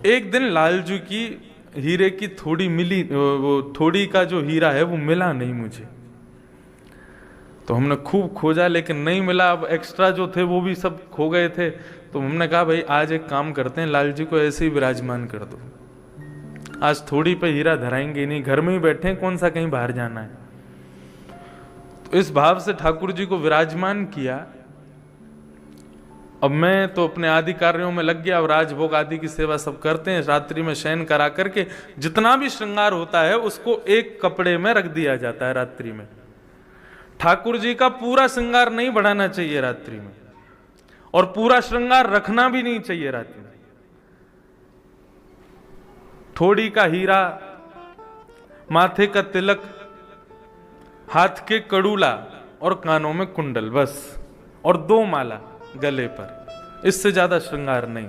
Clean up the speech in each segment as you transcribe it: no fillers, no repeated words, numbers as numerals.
एक दिन लालजू की हीरे की थोड़ी मिली, वो थोड़ी का जो हीरा है वो मिला नहीं मुझे। तो हमने खूब खोजा लेकिन नहीं मिला। अब एक्स्ट्रा जो थे वो भी सब खो गए थे। तो हमने कहा भाई आज एक काम करते हैं, लालजी को ऐसे ही विराजमान कर दो, आज थोड़ी पे हीरा धराएंगे नहीं, घर में ही बैठे हैं, कौन सा कहीं बाहर जाना है। तो इस भाव से ठाकुर जी को विराजमान किया। अब मैं तो अपने आदि कार्यों में लग गया, और राजभोग आदि की सेवा सब करते हैं। रात्रि में शयन करा करके जितना भी श्रृंगार होता है उसको एक कपड़े में रख दिया जाता है रात्रि में। ठाकुर जी का पूरा श्रृंगार नहीं बढ़ाना चाहिए रात्रि में, और पूरा श्रृंगार रखना भी नहीं चाहिए रात्रि में। थोड़ी का हीरा, माथे का तिलक, हाथ के कड़ूला और कानों में कुंडल, बस, और 2 माला गले पर, इससे ज्यादा श्रृंगार नहीं।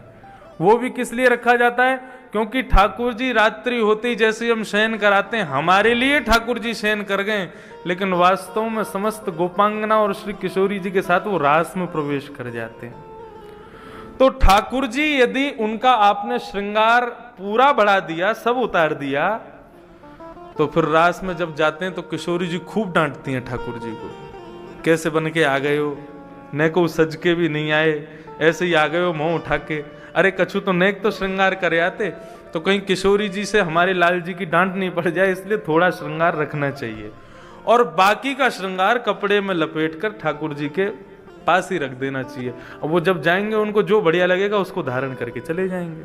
वो भी किस लिए रखा जाता है? क्योंकि ठाकुर जी रात्रि होते ही जैसे हम शयन कराते हैं, हमारे लिए ठाकुर जी शयन कर गए, लेकिन वास्तव में समस्त गोपांगना और श्री किशोरी जी के साथ वो रास में प्रवेश कर जाते हैं। तो ठाकुर जी यदि उनका आपने श्रृंगार पूरा बढ़ा दिया, सब उतार दिया, तो फिर रास में जब जाते हैं तो किशोरी जी खूब डांटती हैं ठाकुर जी को, कैसे बन के आ गए हो, न को सज के भी नहीं आए, ऐसे ही आ गए हो मुंह उठा के। अरे कछु तो नेक तो श्रृंगार करे आते। तो कहीं किशोरी जी से हमारे लाल जी की डांट नहीं पड़ जाए, इसलिए थोड़ा श्रृंगार रखना चाहिए, और बाकी का श्रृंगार कपड़े में लपेट कर ठाकुर जी के पास ही रख देना चाहिए। और वो जब जाएंगे उनको जो बढ़िया लगेगा उसको धारण करके चले जाएंगे।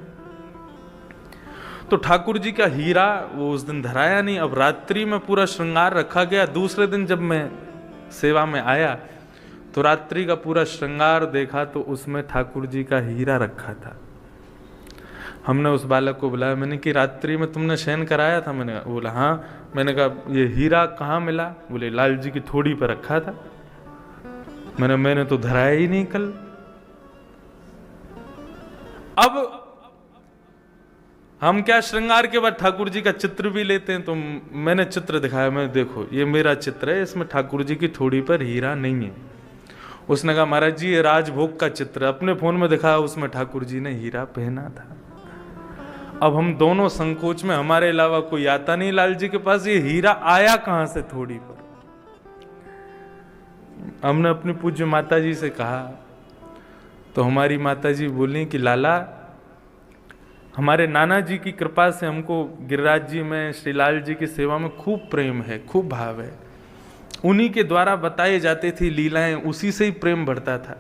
तो ठाकुर जी का हीरा वो उस दिन धराया नहीं। अब रात्रि में पूरा श्रृंगार रखा गया। दूसरे दिन जब मैं सेवा में आया तो रात्रि का पूरा श्रृंगार देखा तो उसमें ठाकुर जी का हीरा रखा था। हमने उस बालक को बुलाया, मैंने कि रात्रि में तुमने शयन कराया था? मैंने बोला हाँ। मैंने कहा ये हीरा कहाँ मिला? बोले लाल जी की थोड़ी पर रखा था। मैंने तो धराया ही नहीं कल। अब हम क्या श्रृंगार के बाद ठाकुर जी का चित्र भी लेते हैं, तो मैंने चित्र दिखाया, मैं देखो ये मेरा चित्र है, इसमें ठाकुर जी की थोड़ी पर हीरा नहीं है। उसने कहा महाराज जी ये राजभोग का चित्र, अपने फोन में दिखाया, उसमें ठाकुर जी ने हीरा पहना था। अब हम दोनों संकोच में, हमारे अलावा कोई आता नहीं लाल जी के पास, ये हीरा आया कहां से थोड़ी पर। हमने अपनी पूज्य माता जी से कहा, तो हमारी माता जी बोली कि लाला हमारे नाना जी की कृपा से हमको गिरिराज जी में, श्रीलाल जी की सेवा में खूब प्रेम है, खूब भाव है। उन्हीं के द्वारा बताई जाती थी लीलाएं, उसी से ही प्रेम बढ़ता था।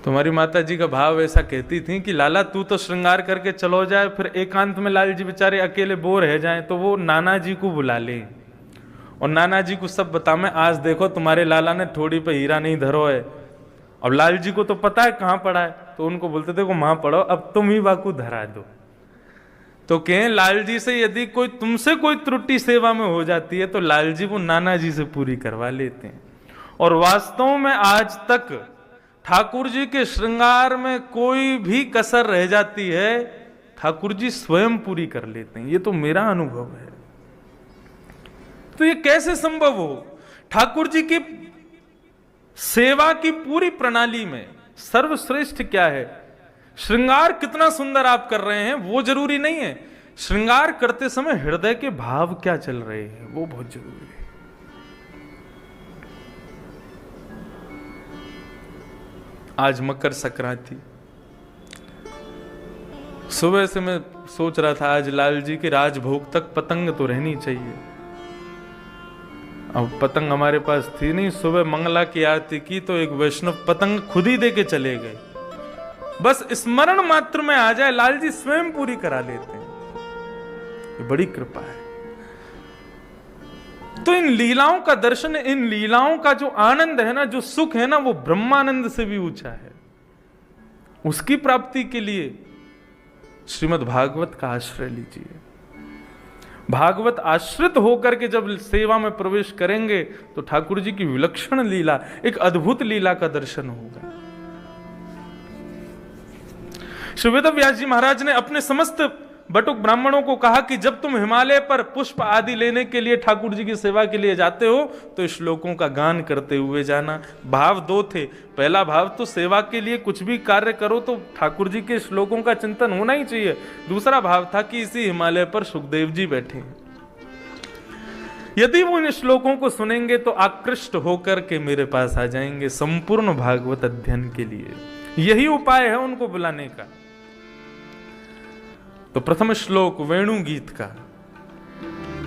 तुम्हारी माता जी का भाव ऐसा कहती थी कि लाला तू तो श्रृंगार करके चलो जाए, फिर एकांत में लाल जी बेचारे अकेले बोर रह जाएं तो वो नाना जी को बुला ले और नाना जी को सब बता, मैं आज देखो तुम्हारे लाला ने थोड़ी पे हीरा नहीं धरो है। अब लाल जी को तो पता है कहाँ पड़ा है, तो उनको बोलते थे को वहां पढ़ो, अब तुम ही बाकू धरा दो। तो कहें लाल जी से यदि कोई तुमसे कोई त्रुटि सेवा में हो जाती है तो लाल जी वो नाना जी से पूरी करवा लेते हैं। और वास्तव में आज तक ठाकुर जी के श्रृंगार में कोई भी कसर रह जाती है, ठाकुर जी स्वयं पूरी कर लेते हैं। ये तो मेरा अनुभव है। तो ये कैसे संभव हो? ठाकुर जी की सेवा की पूरी प्रणाली में सर्वश्रेष्ठ क्या है? श्रृंगार कितना सुंदर आप कर रहे हैं वो जरूरी नहीं है, श्रृंगार करते समय हृदय के भाव क्या चल रहे हैं वो बहुत जरूरी है। आज मकर संक्रांति, सुबह से मैं सोच रहा था आज लाल जी के राजभोग तक पतंग तो रहनी चाहिए। अब पतंग हमारे पास थी नहीं। सुबह मंगला की आरती की तो एक वैष्णव पतंग खुद ही दे के चले गए। बस स्मरण मात्र में आ जाए, लाल जी स्वयं पूरी करा लेते हैं। ये बड़ी कृपा है। तो इन लीलाओं का दर्शन, इन लीलाओं का जो आनंद है ना, जो सुख है ना, वो ब्रह्मानंद से भी ऊंचा है। उसकी प्राप्ति के लिए श्रीमद् भागवत का आश्रय लीजिए। भागवत आश्रित होकर के जब सेवा में प्रवेश करेंगे तो ठाकुर जी की विलक्षण लीला, एक अद्भुत लीला का दर्शन होगा। श्री वेद व्यास जी महाराज ने अपने समस्त बटुक ब्राह्मणों को कहा कि जब तुम हिमालय पर पुष्प आदि लेने के लिए ठाकुर जी की सेवा के लिए जाते हो तो श्लोकों का गान करते हुए जाना। भाव दो थे। पहला भाव तो सेवा के लिए कुछ भी कार्य करो तो ठाकुर जी के श्लोकों का चिंतन होना ही चाहिए। दूसरा भाव था कि इसी हिमालय पर सुखदेव जी बैठे हैं, यदि वो इन श्लोकों को सुनेंगे तो आकृष्ट होकर के मेरे पास आ जाएंगे संपूर्ण भागवत अध्ययन के लिए। यही उपाय है उनको बुलाने का। तो प्रथम श्लोक वेणु गीत का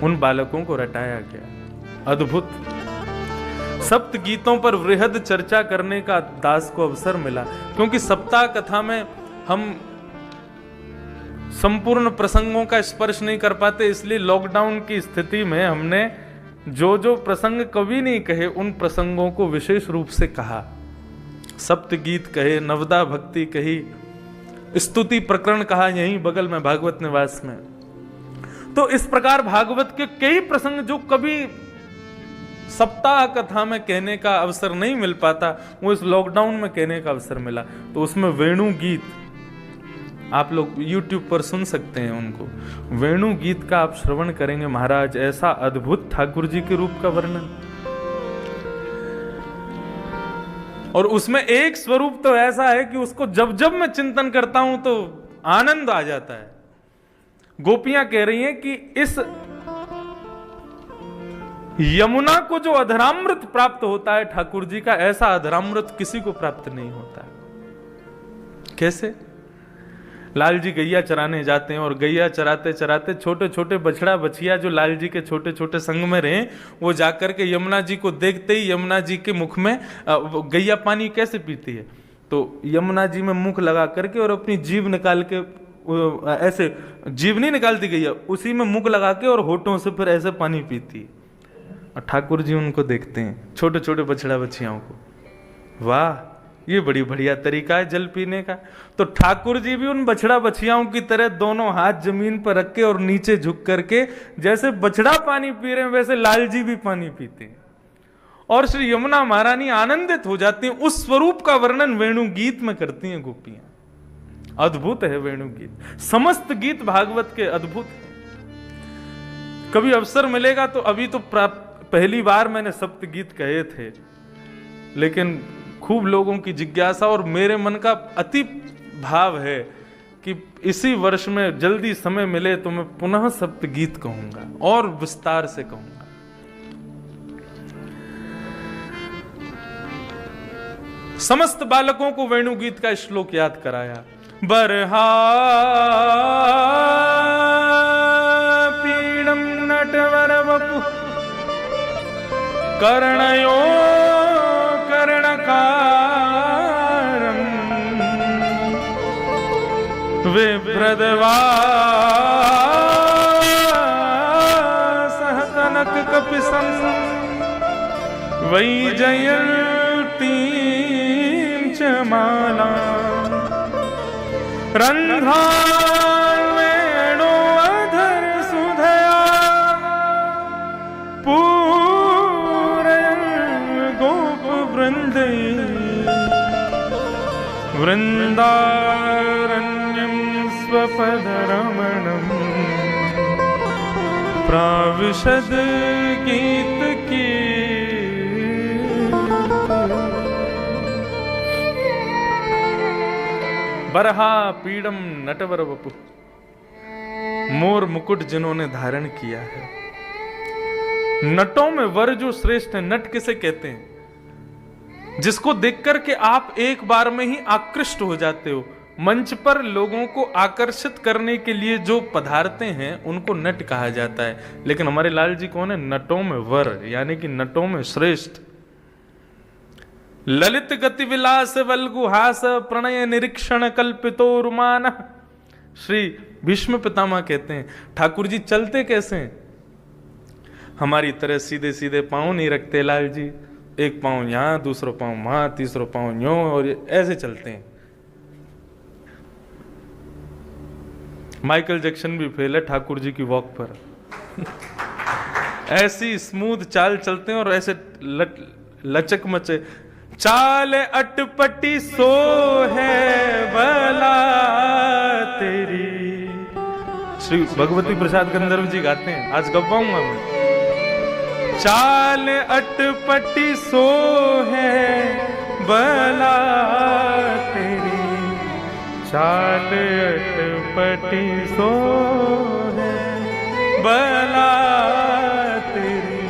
उन बालकों को रटाया गया। अद्भुत। सप्त गीतों पर वृहद चर्चा करने का दास को अवसर मिला, क्योंकि सप्ताह कथा में हम संपूर्ण प्रसंगों का स्पर्श नहीं कर पाते, इसलिए लॉकडाउन की स्थिति में हमने जो जो प्रसंग कवि नहीं कहे उन प्रसंगों को विशेष रूप से कहा। सप्त गीत कहे, नवदा भक्ति कही, स्तुति प्रकरण कहा यहीं बगल में भागवत निवास में। तो इस प्रकार भागवत के कई प्रसंग जो कभी सप्ताह कथा में कहने का अवसर नहीं मिल पाता, वो इस लॉकडाउन में कहने का अवसर मिला। तो उसमें वेणु गीत आप लोग YouTube पर सुन सकते हैं उनको। वेणु गीत का आप श्रवण करेंगे महाराज, ऐसा अद्भुत ठाकुर जी के रूप का वर्णन। और उसमें एक स्वरूप तो ऐसा है कि उसको जब जब मैं चिंतन करता हूं तो आनंद आ जाता है। गोपियां कह रही हैं कि इस यमुना को जो अधरामृत प्राप्त होता है ठाकुर जी का, ऐसा अधरामृत किसी को प्राप्त नहीं होता। कैसे? लाल जी गैया चराने जाते हैं और गैया चराते चराते छोटे छोटे बछड़ा बछिया जो लाल जी के छोटे छोटे संग में रहे, वो जाकर के यमुना जी को देखते ही यमुना जी के मुख में गैया पानी कैसे पीती है, तो यमुना जी में मुख लगा करके और अपनी जीभ निकाल के, ऐसे जीभ नहीं निकालती गैया, उसी में मुख लगा के और होठों से फिर ऐसे पानी पीती है। और ठाकुर जी उनको देखते हैं, छोटे छोटे बछड़ा बछियाओं को। वाह, ये बड़ी बढ़िया तरीका है जल पीने का। तो ठाकुर जी भी उन बछड़ा बछियाओं की तरह दोनों हाथ जमीन पर रख के और नीचे झुक करके जैसे बछड़ा पानी पी रहे हैं वैसे लाल जी भी पानी पीते हैं। और श्री यमुना महारानी आनंदित हो जाती हैं। उस स्वरूप का वर्णन वेणु गीत में करती हैं गोपियां। अद्भुत है वेणु गीत। समस्त गीत भागवत के अद्भुत। कभी अवसर मिलेगा तो, अभी तो पहली बार मैंने सप्त गीत कहे थे, लेकिन खूब लोगों की जिज्ञासा और मेरे मन का अति भाव है कि इसी वर्ष में जल्दी समय मिले तो मैं पुनः सप्त गीत कहूंगा और विस्तार से कहूंगा। समस्त बालकों को वेणु गीत का श्लोक याद कराया। बरहा पीड़म नटवर वपु कर्णयो कर्णकारं विभ्रदवासः कनक कपिसं वैजयन्तीं च मालां रन्ध्रान् वेणोऽधर सुधया वृंदे वृंदारण्यं स्वपदरमणं प्राविशद गीत की। बरहा पीड़म नटवर वपु, मोर मुकुट जिन्होंने धारण किया है। नटों में वर जो श्रेष्ठ है, नट किसे कहते हैं? जिसको देख करके आप एक बार में ही आकृष्ट हो जाते हो। मंच पर लोगों को आकर्षित करने के लिए जो पधारते हैं उनको नट कहा जाता है। लेकिन हमारे लाल जी कौन है? नटों में वर, यानी कि नटों में श्रेष्ठ। ललित गति विलास वल्गुहास प्रणय निरीक्षण कल्पितो रुमान। श्री भीष्म पितामह कहते हैं ठाकुर जी चलते कैसे हैं? हमारी तरह सीधे सीधे पांव नहीं रखते लाल जी, एक पांव यहां, दूसरा पांव वहां, तीसरा पांव यूं, और ऐसे चलते हैं। माइकल जैक्सन भी फेल है ठाकुर जी की वॉक पर। ऐसी स्मूथ चाल चलते हैं और ऐसे लचक मचे। चाल अटपटी सो है भला तेरी, श्री भगवती प्रसाद गंधर्व जी गाते हैं, आज गवाऊंगा मैं। चाल अटपटी सो है बला तेरी, चाल अटपटी सो है बला तेरी।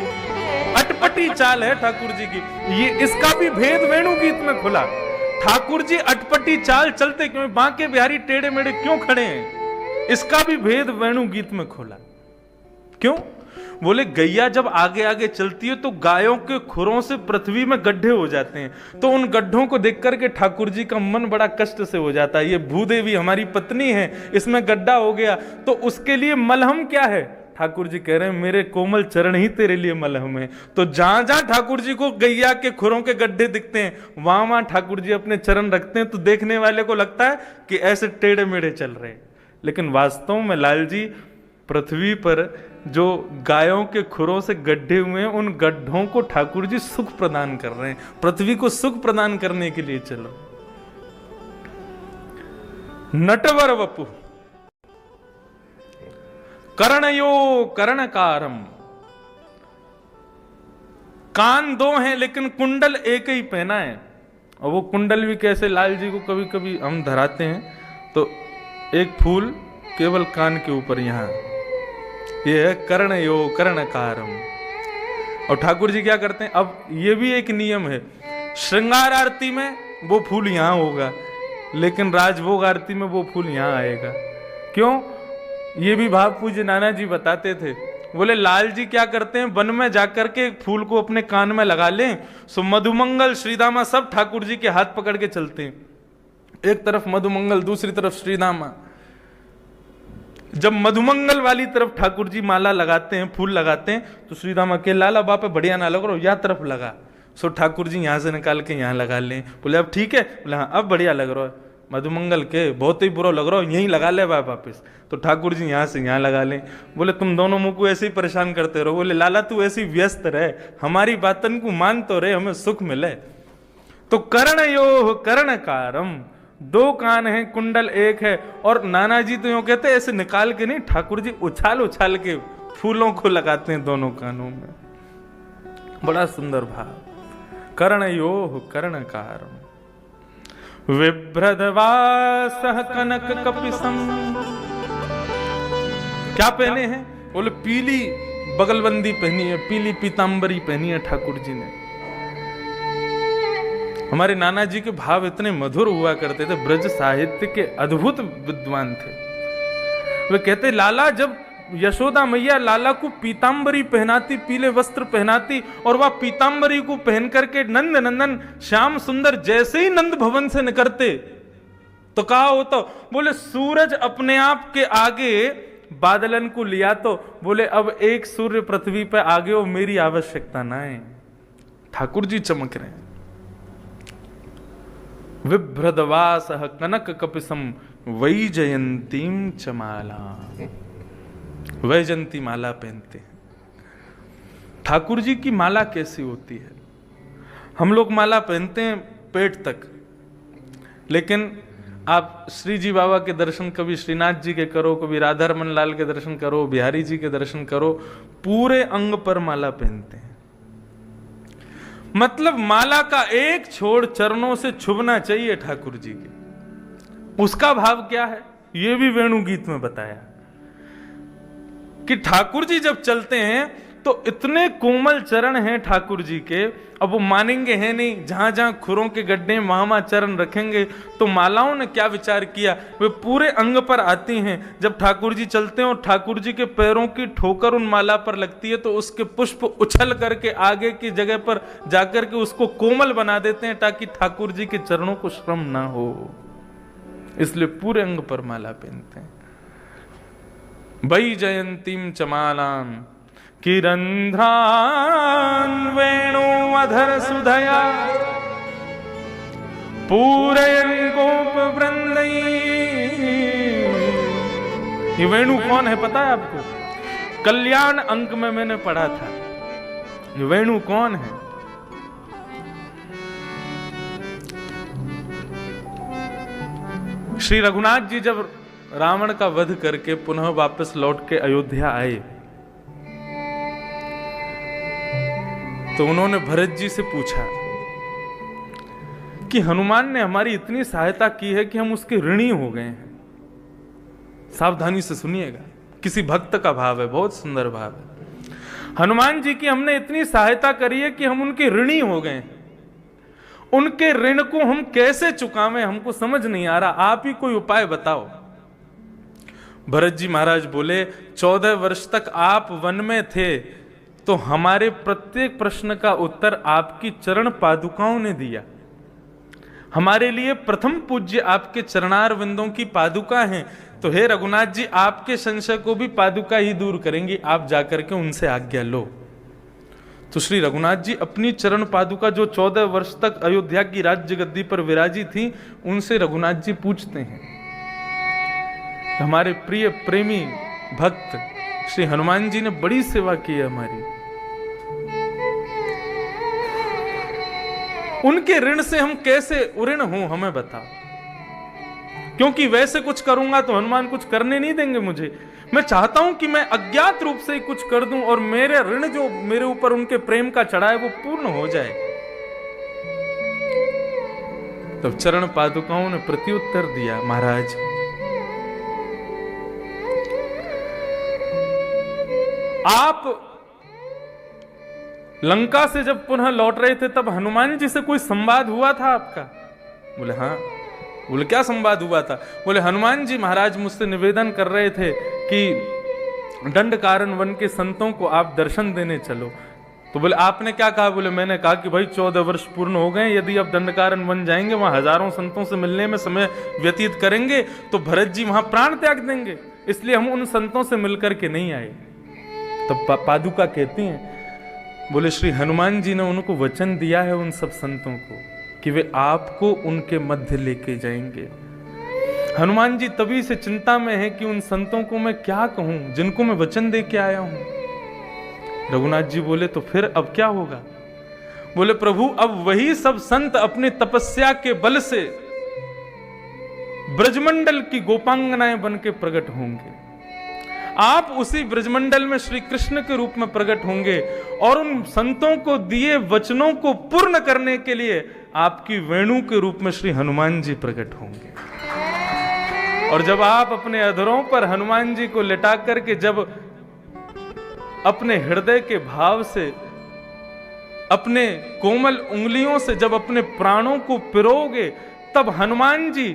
अटपटी चाल है ठाकुर जी की, ये इसका भी भेद वेणु गीत में खुला। ठाकुर जी अटपटी चाल चलते क्यों, बांके बिहारी टेढ़े मेढ़े क्यों खड़े हैं, इसका भी भेद वेणु गीत में खोला। क्यों? बोले गैया जब आगे आगे चलती है तो गायों के खुरों से पृथ्वी में गड्ढे हो जाते हैं, तो उन गड्ढों को देख करके ठाकुर जी का मन बड़ा कष्ट से हो जाता है। ये भूदेवी हमारी पत्नी है, इसमें गड्ढा हो गया, तो उसके लिए मलहम क्या है? ठाकुर जी कह रहे हैं मेरे कोमल चरण ही तेरे लिए मलहम है। तो जहां जहां ठाकुर जी को गैया के खुरों के गड्ढे दिखते हैं, वहां वहां ठाकुर जी अपने चरण रखते हैं, तो देखने वाले को लगता है कि ऐसे टेढ़े मेढ़े चल रहे हैं। लेकिन वास्तव में लाल जी पृथ्वी पर जो गायों के खुरों से गड्ढे हुए हैं, उन गड्ढों को ठाकुर जी सुख प्रदान कर रहे हैं, पृथ्वी को सुख प्रदान करने के लिए चलो। नटवर वपु कर्णयो कर्णकारम, कान दो हैं लेकिन कुंडल एक ही पहना है। और वो कुंडल भी कैसे लाल जी को कभी कभी हम धराते हैं, तो एक फूल केवल कान के ऊपर, यहां ये है कर्णयो कर्णकारम। और ठाकुर जी क्या करते हैं, अब ये भी एक नियम है, श्रृंगार आरती में वो फूल यहां होगा, लेकिन राजभोग आरती में वो फूल यहां आएगा। क्यों? ये भी भाव पूज्य नाना जी बताते थे। बोले लाल जी क्या करते हैं, वन में जाकर के एक फूल को अपने कान में लगा लें, सो मधुमंगल श्रीदामा सब ठाकुर जी के हाथ पकड़ के चलते हैं। एक तरफ मधुमंगल, दूसरी तरफ श्रीदामा। जब मधुमंगल वाली तरफ ठाकुर जी माला लगाते हैं, फूल लगाते हैं, तो श्रीदामा के लाला बापे बढ़िया ना लग रहा, या तरफ लगा। सो ठाकुर जी यहां से निकाल के यहां लगा लें। बोले अब ठीक है? बोले हाँ अब बढ़िया लग रहा है। मधुमंगल के बहुत ही बुरा लग रहा हो, यहीं लगा ले वापस। तो ठाकुर जी यहां से यहां लगा लें। बोले तुम दोनों मुंह को ऐसे ही परेशान करते रहो। बोले लाला तू ऐसी व्यस्त रहे, हमारी बातन को मान तो रहे, हमें सुख मिले। तो कर्णयो कर्णकारम, दो कान हैं, कुंडल एक है। और नाना जी तो यूं कहते ऐसे निकाल के नहीं, ठाकुर जी उछाल उछाल के फूलों को लगाते हैं दोनों कानों में। बड़ा सुंदर भाव। कर्णयो कर्णकारम, विभ्रदवासः कनक कपिसम। क्या पहने हैं? बोले पीली बगलबंदी पहनी है, पीली पीतांबरी पहनी है ठाकुर जी ने। हमारे नाना जी के भाव इतने मधुर हुआ करते थे, ब्रज साहित्य के अद्भुत विद्वान थे। वे कहते लाला जब यशोदा मैया लाला को पीतांबरी पहनाती, पीले वस्त्र पहनाती, और वह पीतांबरी को पहन करके नंद नंदन श्याम सुंदर जैसे ही नंद भवन से निकलते, तो कहा होता, बोले सूरज अपने आप के आगे बादलन को लिया, तो बोले अब एक सूर्य पृथ्वी पर आगे हो, मेरी आवश्यकता ना है। ठाकुर जी चमक रहे हैं। विभ्रदवासः कनक कपिसम वैजयंतीम चमाला, वैजयंती माला पहनते हैं। ठाकुर जी की माला कैसी होती है? हम लोग माला पहनते हैं पेट तक, लेकिन आप श्री जी बाबा के दर्शन कभी श्रीनाथ जी के करो, कभी राधा रमन लाल के दर्शन करो, बिहारी जी के दर्शन करो, पूरे अंग पर माला पहनते हैं। मतलब माला का एक छोड़ चरणों से छुभना चाहिए ठाकुर जी के। उसका भाव क्या है, यह भी वेणु गीत में बताया कि ठाकुर जी जब चलते हैं तो इतने कोमल चरण हैं ठाकुर जी के, अब वो मानेंगे हैं नहीं, जहां जहां खुरों के गड्ढे वहां वहां चरण रखेंगे। तो मालाओं ने क्या विचार किया, वे पूरे अंग पर आती हैं। जब ठाकुर जी चलते हैं और ठाकुर जी के पैरों की ठोकर उन माला पर लगती है, तो उसके पुष्प उछल करके आगे की जगह पर जाकर के उसको कोमल बना देते हैं, ताकि ठाकुर जी के चरणों को श्रम ना हो। इसलिए पूरे अंग पर माला पहनते हैं। वैजयंतीम चमालाम किरंध्रान वेणु अधर सुधया पूरयन गोप वृंदई। ये वेणु कौन है पता है आपको? कल्याण अंक में मैंने पढ़ा था। ये वेणु कौन है? श्री रघुनाथ जी जब रावण का वध करके पुनः वापस लौट के अयोध्या आए तो उन्होंने भरत जी से पूछा कि हनुमान ने हमारी इतनी सहायता की है कि हम उसके ऋणी हो गए हैं। सावधानी से सुनिएगा, किसी भक्त का भाव है, बहुत सुंदर भाव है। हनुमान जी की हमने इतनी सहायता करी है कि हम उनके ऋणी हो गए हैं। उनके ऋण को हम कैसे चुकावें, हमको समझ नहीं आ रहा, आप ही कोई उपाय बताओ। भरत जी महाराज बोले, 14 वर्ष तक आप वन में थे तो हमारे प्रत्येक प्रश्न का उत्तर आपकी चरण पादुकाओं ने दिया। हमारे लिए प्रथम पूज्य आपके चरणार विंदों की पादुका हैं, तो हे रघुनाथ जी, आपके संशय को भी पादुका ही दूर करेंगी, आप जाकर के उनसे आज्ञा लो। तो श्री रघुनाथ जी अपनी चरण पादुका जो 14 वर्ष तक अयोध्या की राज्य गद्दी पर विराजी थी, उनसे रघुनाथ जी पूछते हैं। हमारे प्रिय प्रेमी भक्त श्री हनुमान जी ने बड़ी सेवा की है हमारी, उनके ऋण से हम कैसे उऋण हों, हमें बताओ। क्योंकि वैसे कुछ करूंगा तो हनुमान कुछ करने नहीं देंगे मुझे। मैं चाहता हूं कि मैं अज्ञात रूप से ही कुछ कर दूं और मेरे ऋण जो मेरे ऊपर उनके प्रेम का चढ़ा है वो पूर्ण हो जाए। तब चरण पादुकाओं ने प्रत्युत्तर दिया, महाराज आप लंका से जब पुनः लौट रहे थे तब हनुमान जी से कोई संवाद हुआ था आपका? बोले हाँ। बोले क्या संवाद हुआ था? बोले हनुमान जी महाराज मुझसे निवेदन कर रहे थे कि दंडकारण्य वन के संतों को आप दर्शन देने चलो। तो बोले आपने क्या कहा? बोले मैंने कहा कि भाई 14 वर्ष पूर्ण हो गए, यदि अब दंडकारण्य वन जाएंगे, वहां हजारों संतों से मिलने में समय व्यतीत करेंगे तो भरत जी वहां प्राण त्याग देंगे, इसलिए हम उन संतों से मिलकर के नहीं आए। तब पादुका कहती हैं, बोले श्री हनुमान जी ने उनको वचन दिया है उन सब संतों को कि वे आपको उनके मध्य लेके जाएंगे। हनुमान जी तभी से चिंता में है कि उन संतों को मैं क्या कहूं जिनको मैं वचन दे के आया हूं। रघुनाथ जी बोले तो फिर अब क्या होगा? बोले प्रभु अब वही सब संत अपने तपस्या के बल से ब्रजमंडल की गोपांगनाएं बन के प्रकट होंगे। आप उसी ब्रजमंडल में श्री कृष्ण के रूप में प्रकट होंगे और उन संतों को दिए वचनों को पूर्ण करने के लिए आपकी वेणु के रूप में श्री हनुमान जी प्रकट होंगे। और जब आप अपने अधरों पर हनुमान जी को लिटा करके जब अपने हृदय के भाव से, अपने कोमल उंगलियों से जब अपने प्राणों को पिरोगे, तब हनुमान जी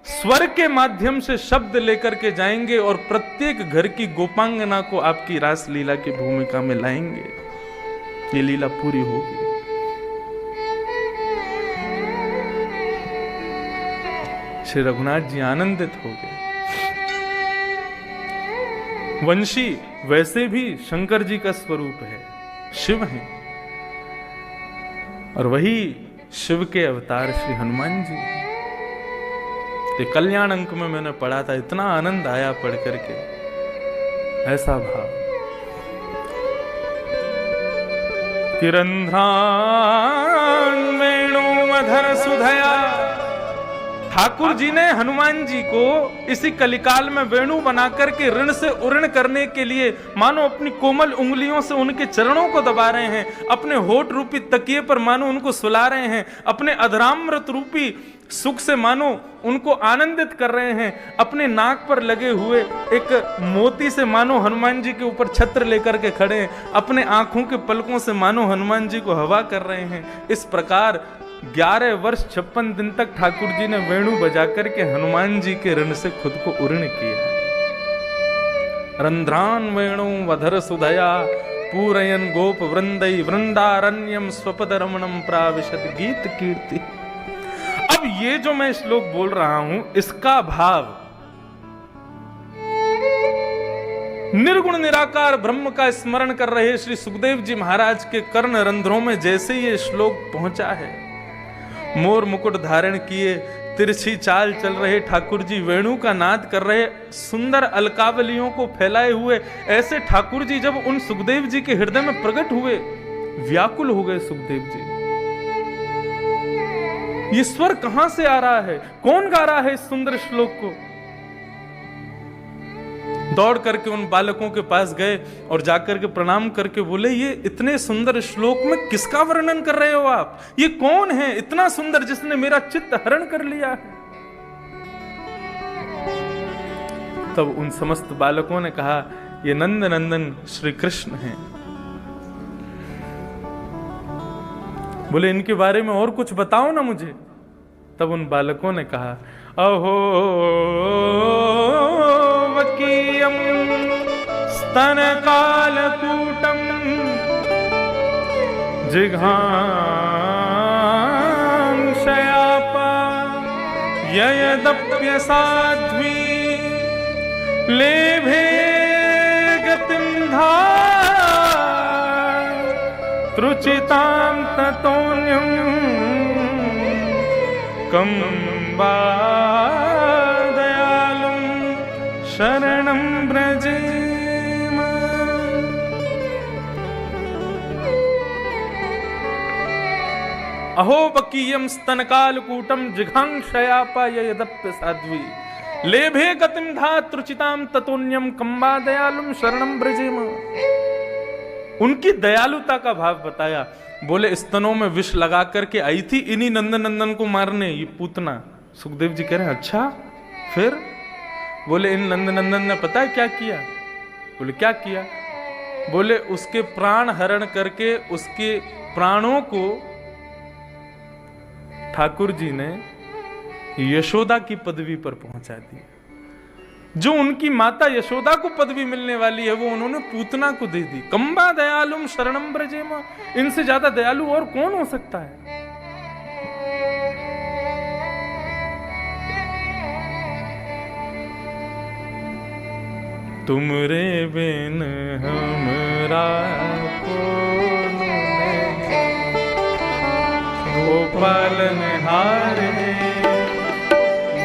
स्वर के माध्यम से शब्द लेकर के जाएंगे और प्रत्येक घर की गोपांगना को आपकी रास लीला की भूमिका में लाएंगे। ये लीला पूरी होगी। श्री रघुनाथ जी आनंदित हो गए। वंशी वैसे भी शंकर जी का स्वरूप है, शिव हैं, और वही शिव के अवतार श्री हनुमान जी। तो कल्याण अंक में मैंने पढ़ा था, इतना आनंद आया पढ़ करके, ऐसा भाव। किरंध्रान वेणुमधर सुधया, ठाकुर जी ने हनुमान जी को इसी कलिकाल में वेणु बनाकर के ऋण से उऋण करने के लिए मानो अपनी कोमल उंगलियों से उनके चरणों को दबा रहे हैं, अपने होठ रूपी तकिए पर मानो उनको सुला रहे हैं, अपने अधरामृत रूपी सुख से मानो उनको आनंदित कर रहे हैं, अपने नाक पर लगे हुए एक मोती से मानो हनुमान जी के ऊपर छत्र लेकर के खड़े हैं, अपने आंखों के पलकों से मानो हनुमान जी को हवा कर रहे हैं। इस प्रकार 11 वर्ष 56 दिन तक ठाकुर जी ने वेणु बजा करके हनुमान जी के ऋण से खुद को उऋण किया। रंध्रान वेणु वधर सुधया पूरयन गोप वृंदई वृंदारण्यम स्वपद रमणम प्राविशत गीत कीर्ति। अब ये जो मैं श्लोक बोल रहा हूं, इसका भाव निर्गुण निराकार ब्रह्म का स्मरण कर रहे श्री सुखदेव जी महाराज के कर्ण रंध्रों में जैसे ये श्लोक पहुंचा है, मोर मुकुट धारण किए तिरछी चाल चल रहे ठाकुर जी वेणु का नाद कर रहे, सुंदर अलकावलियों को फैलाए हुए ऐसे ठाकुर जी जब उन सुखदेव जी के हृदय में प्रकट हुए, व्याकुल हो गए सुखदेव जी। ये स्वर कहां से आ रहा है? कौन गा रहा है इस सुंदर श्लोक को? दौड़ करके उन बालकों के पास गए और जाकर के प्रणाम करके बोले, ये इतने सुंदर श्लोक में किसका वर्णन कर रहे हो आप? ये कौन है इतना सुंदर जिसने मेरा चित्त हरण कर लिया है? तब उन समस्त बालकों ने कहा, ये नंद नंदन श्री कृष्ण हैं। बोले, इनके बारे में और कुछ बताओ ना मुझे। तब उन बालकों ने कहा, अहो वकीयम स्तन कालकूटम जिघांशयापा ययदप्य साध्वी लेभे गतिं धातृचितां ततोऽन्यं कम्बा दयालुं शरणं व्रजेम। अहो बकीयम स्तनकालकूटम जिघांशयापा यदप्य साध्वी लेभे गतिं धातृचितां ततोऽन्यं कम्बा दयालुं शरणं व्रजेम। उनकी दयालुता का भाव बताया। बोले, स्तनों में विष लगा करके आई थी इन्हीं नंदन नंदन को मारने ये पूतना। सुखदेव जी कह रहे हैं, अच्छा फिर? बोले, इन नंद नंदन ने पता है क्या किया? बोले, क्या किया? बोले, उसके प्राण हरण करके उसके प्राणों को ठाकुर जी ने यशोदा की पदवी पर पहुंचा दी। जो उनकी माता यशोदा को पदवी मिलने वाली है वो उन्होंने पूतना को दे दी। कम्बा दयालुम शरणम ब्रजेम, इनसे ज्यादा दयालु और कौन हो सकता है? तुमरे बिन हमरा को पालन हारे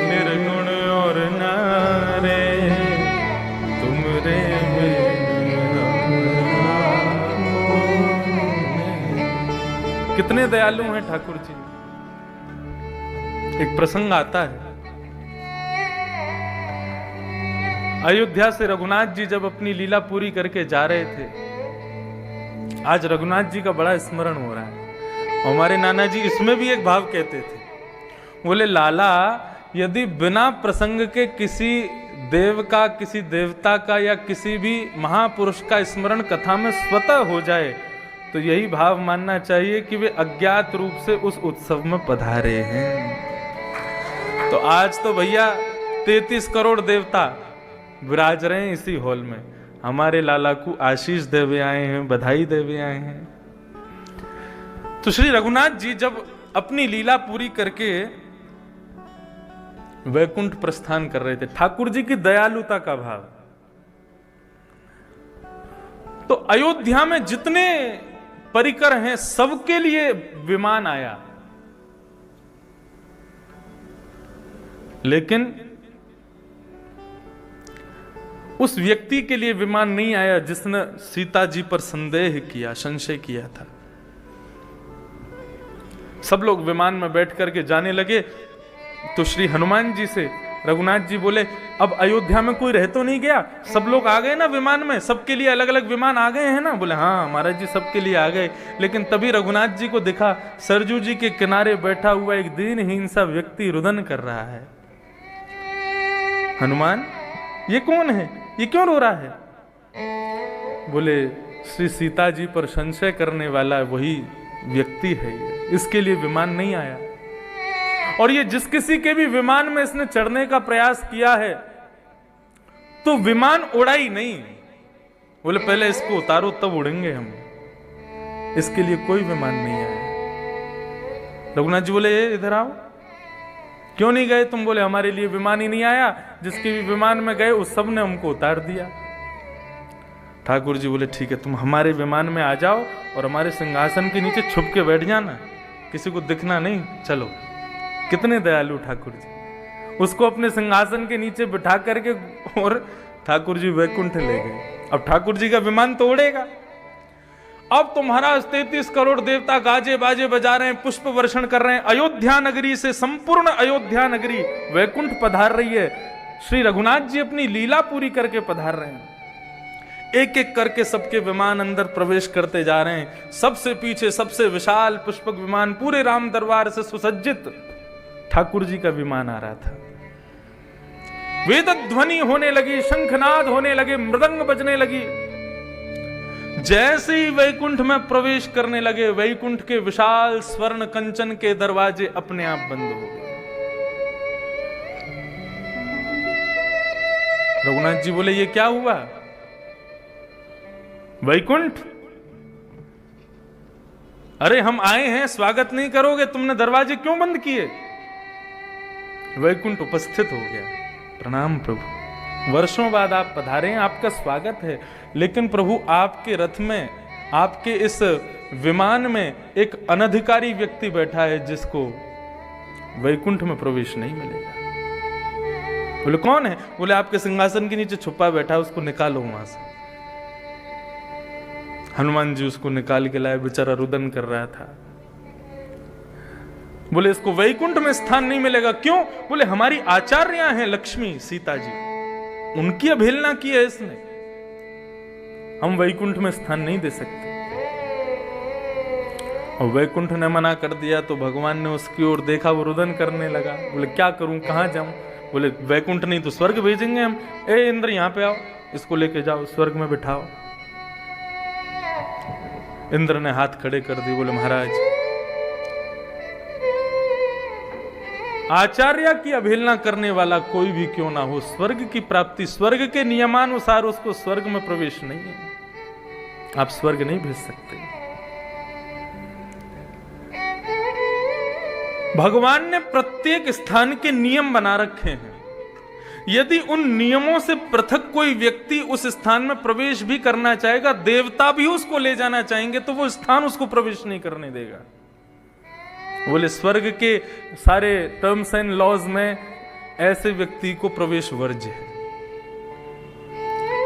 निर्गुण और नारे, तुमरे कितने दयालु हैं ठाकुर जी। एक प्रसंग आता है, अयोध्या से रघुनाथ जी जब अपनी लीला पूरी करके जा रहे थे। आज रघुनाथ जी का बड़ा स्मरण हो रहा है। हमारे नाना जी इसमें भी एक भाव कहते थे। बोले, लाला यदि बिना प्रसंग के किसी देव का, किसी देवता का या किसी भी महापुरुष का स्मरण कथा में स्वतः हो जाए तो यही भाव मानना चाहिए कि वे अज्ञात रूप से उस उत्सव में पधारे हैं। तो आज तो भैया 33 करोड़ देवता विराज रहे हैं इसी हॉल में। हमारे लाला को आशीष देवे आए हैं, बधाई देवे आए हैं। तो श्री रघुनाथ जी जब अपनी लीला पूरी करके वैकुंठ प्रस्थान कर रहे थे, ठाकुर जी की दयालुता का भाव। तो अयोध्या में जितने परिकर हैं सबके लिए विमान आया, लेकिन उस व्यक्ति के लिए विमान नहीं आया जिसने सीता जी पर संदेह किया, संशय किया था। सब लोग विमान में बैठ करके जाने लगे तो श्री हनुमान जी से रघुनाथ जी बोले, अब अयोध्या में कोई रह तो नहीं गया? सब लोग आ गए ना विमान में, सबके लिए अलग अलग विमान आ गए हैं ना? बोले, हाँ महाराज जी सबके लिए आ गए। लेकिन तभी रघुनाथ जी को दिखा सरजू जी के किनारे बैठा हुआ एक दीनहीन सा व्यक्ति रुदन कर रहा है। हनुमान, ये कौन है? ये क्यों रो रहा है? बोले, श्री सीता जी पर संशय करने वाला वही व्यक्ति है, इसके लिए विमान नहीं आया। और ये जिस किसी के भी विमान में इसने चढ़ने का प्रयास किया है तो विमान उड़ा ही नहीं। बोले, पहले इसको उतारो तब उड़ेंगे हम, इसके लिए कोई विमान नहीं आया। रघुनाथ जी बोले, इधर आओ, क्यों नहीं गए तुम? बोले, हमारे लिए विमान ही नहीं आया, जिसके भी विमान में गए उस सब ने हमको उतार दिया। ठाकुर जी बोले, ठीक है, तुम हमारे विमान में आ जाओ और हमारे सिंहासन के नीचे छुप के बैठ जाना, किसी को दिखना नहीं। चलो, कितने दयालु ठाकुर जी। उसको अपने सिंहासन के नीचे बिठा करके और ठाकुर जी वैकुंठ ले गए। अब ठाकुर जी का विमान तो उड़ेगा। अब तो महाराज 33 करोड़ देवता गाजे बाजे बजा रहे हैं, पुष्प वर्षण कर रहे हैं। अयोध्या नगरी से संपूर्ण अयोध्या नगरी वैकुंठ पधार रही है। श्री रघुनाथ जी अपनी लीला पूरी करके पधार रहे हैं। एक एक करके सबके विमान अंदर प्रवेश करते जा रहे हैं। सबसे पीछे सबसे विशाल पुष्पक विमान पूरे राम दरबार से सुसज्जित ठाकुर जी का विमान आ रहा था। वेद ध्वनि होने लगी, शंखनाद होने लगे, मृदंग बजने लगी। जैसे ही वैकुंठ में प्रवेश करने लगे, वैकुंठ के विशाल स्वर्ण कंचन के दरवाजे अपने आप बंद हो गए। रघुनाथ जी बोले, ये क्या हुआ? वैकुंठ, अरे हम आए हैं, स्वागत नहीं करोगे? तुमने दरवाजे क्यों बंद किए? वैकुंठ उपस्थित हो गया। प्रणाम प्रभु, वर्षों बाद आप पधारे हैं, आपका स्वागत है। लेकिन प्रभु, आपके रथ में, आपके इस विमान में एक अनधिकारी व्यक्ति बैठा है जिसको वैकुंठ में प्रवेश नहीं मिलेगा। बोले, कौन है? बोले, आपके सिंहासन के नीचे छुपा बैठा है, उसको निकालो वहां से। हनुमान जी उसको निकाल के लाए, बेचारा रुदन कर रहा था। बोले, इसको वैकुंठ में स्थान नहीं मिलेगा। क्यों? बोले, हमारी आचार्या हैं लक्ष्मी सीता जी, उनकी अवहेलना की है इसने, हम वैकुंठ में स्थान नहीं दे सकते। और वैकुंठ ने मना कर दिया तो भगवान ने उसकी ओर देखा, वो रुदन करने लगा। बोले, क्या करूं, कहां जाऊं? बोले, वैकुंठ नहीं तो स्वर्ग भेजेंगे हम। ए इंद्र, यहां पे आओ, इसको लेके जाओ, स्वर्ग में बिठाओ। इंद्र ने हाथ खड़े कर दिए। बोले, महाराज, आचार्य की अवहेलना करने वाला कोई भी क्यों ना हो, स्वर्ग की प्राप्ति, स्वर्ग के नियमानुसार उसको स्वर्ग में प्रवेश नहीं है, आप स्वर्ग नहीं भेज सकते। भगवान ने प्रत्येक स्थान के नियम बना रखे हैं। यदि उन नियमों से पृथक कोई व्यक्ति उस स्थान में प्रवेश भी करना चाहेगा, देवता भी उसको ले जाना चाहेंगे, तो वो स्थान उसको प्रवेश नहीं करने देगा। बोले, स्वर्ग के सारे टर्म्स एंड लॉज में ऐसे व्यक्ति को प्रवेश वर्ज्य है।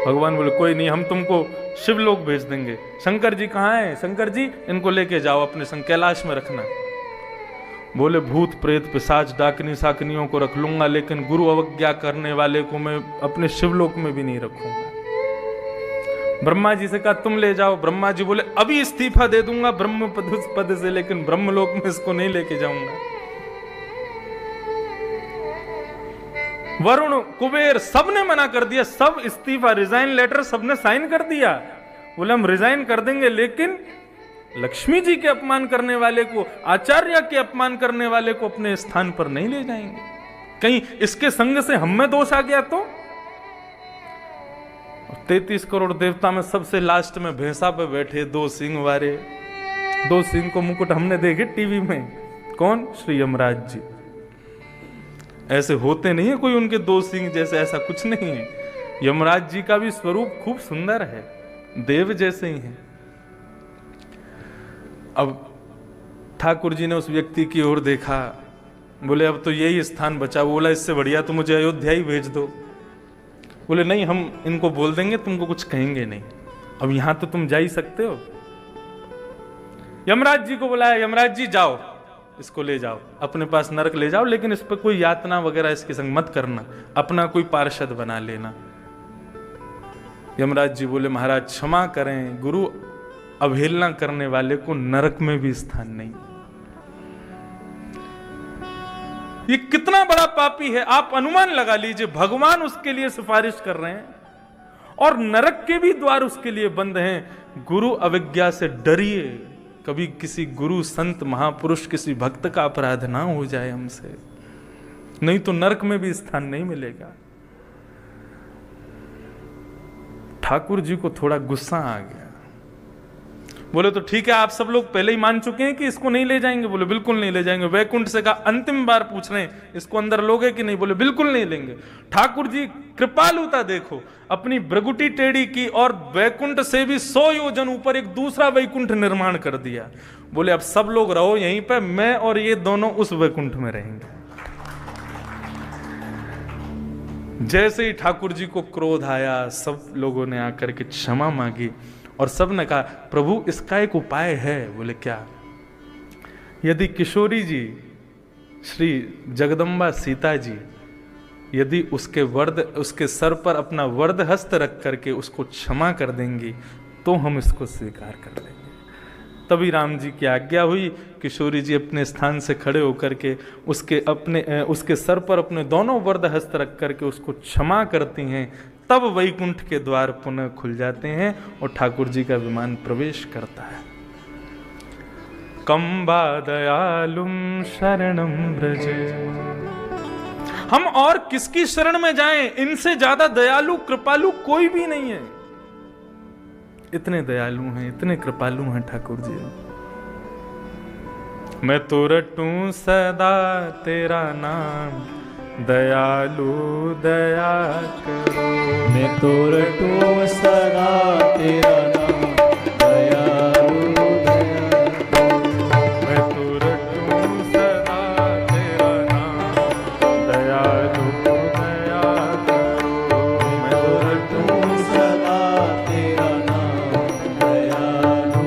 भगवान बोले, कोई नहीं, हम तुमको शिवलोक भेज देंगे। शंकर जी कहाँ हैं? शंकर जी, इनको लेके जाओ अपने संग, कैलाश में रखना। बोले, भूत प्रेत पिशाच डाकनी साकनियों को रख लूंगा, लेकिन गुरु अवज्ञा करने वाले को मैं अपने शिवलोक में भी नहीं रखूंगा। ब्रह्मा जी से कहा, तुम ले जाओ। ब्रह्मा जी बोले, अभी इस्तीफा दे दूंगा ब्रह्म पद से, लेकिन ब्रह्मलोक में इसको नहीं लेके जाऊंगा। वरुण, कुबेर, सबने मना कर दिया, सब इस्तीफा, रिजाइन लेटर सबने साइन कर दिया। बोले, हम रिजाइन कर देंगे, लेकिन लक्ष्मी जी के अपमान करने वाले को, आचार्य के अपमान करने वाले को अपने स्थान पर नहीं ले जाएंगे। कहीं इसके संग से हम में दोष आ गया तो? 33 करोड़ देवता में सबसे लास्ट में भैंसा पे बैठे 2 सिंह वाले, 2 सिंह को मुकुट हमने देखे टीवी में। कौन? श्री यमराज जी। ऐसे होते नहीं है कोई उनके 2 सिंह जैसे, ऐसा कुछ नहीं है। यमराज जी का भी स्वरूप खूब सुंदर है, देव जैसे ही है। अब ठाकुर जी ने उस व्यक्ति की ओर देखा, बोले, अब तो यही स्थान बचा। बोला, इससे बढ़िया तो मुझे अयोध्या ही भेज दो। बोले, नहीं, हम इनको बोल देंगे, तुमको कुछ कहेंगे नहीं, अब यहां तो तुम जा ही सकते हो। यमराज जी को बुलाया, यमराज जी जाओ, इसको ले जाओ, अपने पास नरक ले जाओ, लेकिन इस पर कोई यातना वगैरह इसके संग मत करना, अपना कोई पार्षद बना लेना। यमराज जी बोले, महाराज क्षमा करें, गुरु अवहेलना करने वाले को नरक में भी स्थान नहीं। ये कितना बड़ा पापी है, आप अनुमान लगा लीजिए। भगवान उसके लिए सिफारिश कर रहे हैं और नरक के भी द्वार उसके लिए बंद हैं। गुरु अविज्ञा से डरिए, कभी किसी गुरु संत महापुरुष किसी भक्त का अपराध ना हो जाए हमसे, नहीं तो नरक में भी स्थान नहीं मिलेगा। ठाकुर जी को थोड़ा गुस्सा आ गया। बोले, तो ठीक है, आप सब लोग पहले ही मान चुके हैं कि इसको नहीं ले जाएंगे? बोले, बिल्कुल नहीं ले जाएंगे। वैकुंठ से कहा, अंतिम बार पूछ रहे हैं, इसको अंदर लोगे कि नहीं? बोले, बिल्कुल नहीं लेंगे। ठाकुर जी कृपालुता देखो, अपनी भ्रगुटी टेढ़ी की और वैकुंठ से भी 100 योजन ऊपर एक दूसरा वैकुंठ निर्माण कर दिया। बोले, अब सब लोग रहो यहीं पे, मैं और ये दोनों उस वैकुंठ में रहेंगे। जैसे ही ठाकुर जी को क्रोध आया, सब लोगों ने आकर के क्षमा मांगी और सब ने कहा, प्रभु इसका एक उपाय है। बोले, क्या? यदि किशोरी जी, श्री जगदम्बा सीता जी यदि उसके सर पर अपना वरद हस्त रख करके उसको क्षमा कर देंगी तो हम इसको स्वीकार कर लेंगे। तभी राम जी की आज्ञा हुई। किशोरी जी अपने स्थान से खड़े होकर के उसके सर पर अपने दोनों वरद हस्त रख करके उसको क्षमा करती हैं। तब वैकुंठ के द्वार पुनः खुल जाते हैं और ठाकुर जी का विमान प्रवेश करता है। कंबा दयालुम शरणम व्रजे। हम और किसकी शरण में जाएं? इनसे ज्यादा दयालु कृपालु कोई भी नहीं है। इतने दयालु हैं, इतने कृपालु हैं ठाकुर जी। मैं तो रटूं सदा तेरा नाम, दयालु दया करो। मैं तो रटूं सदा तेरा नाम, दयालु दया करो। मैं तो रटूं सदा तेरा नाम, दयालु दया करो। मैं तो रटूं सदा तेरा नाम, दयालु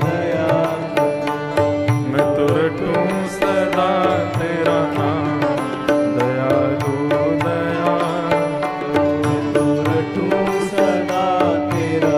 दया करो। मैं तो रटूं सदा तेरा नाम, दयालु दया करो। मैं तो रटूं सदा तेरा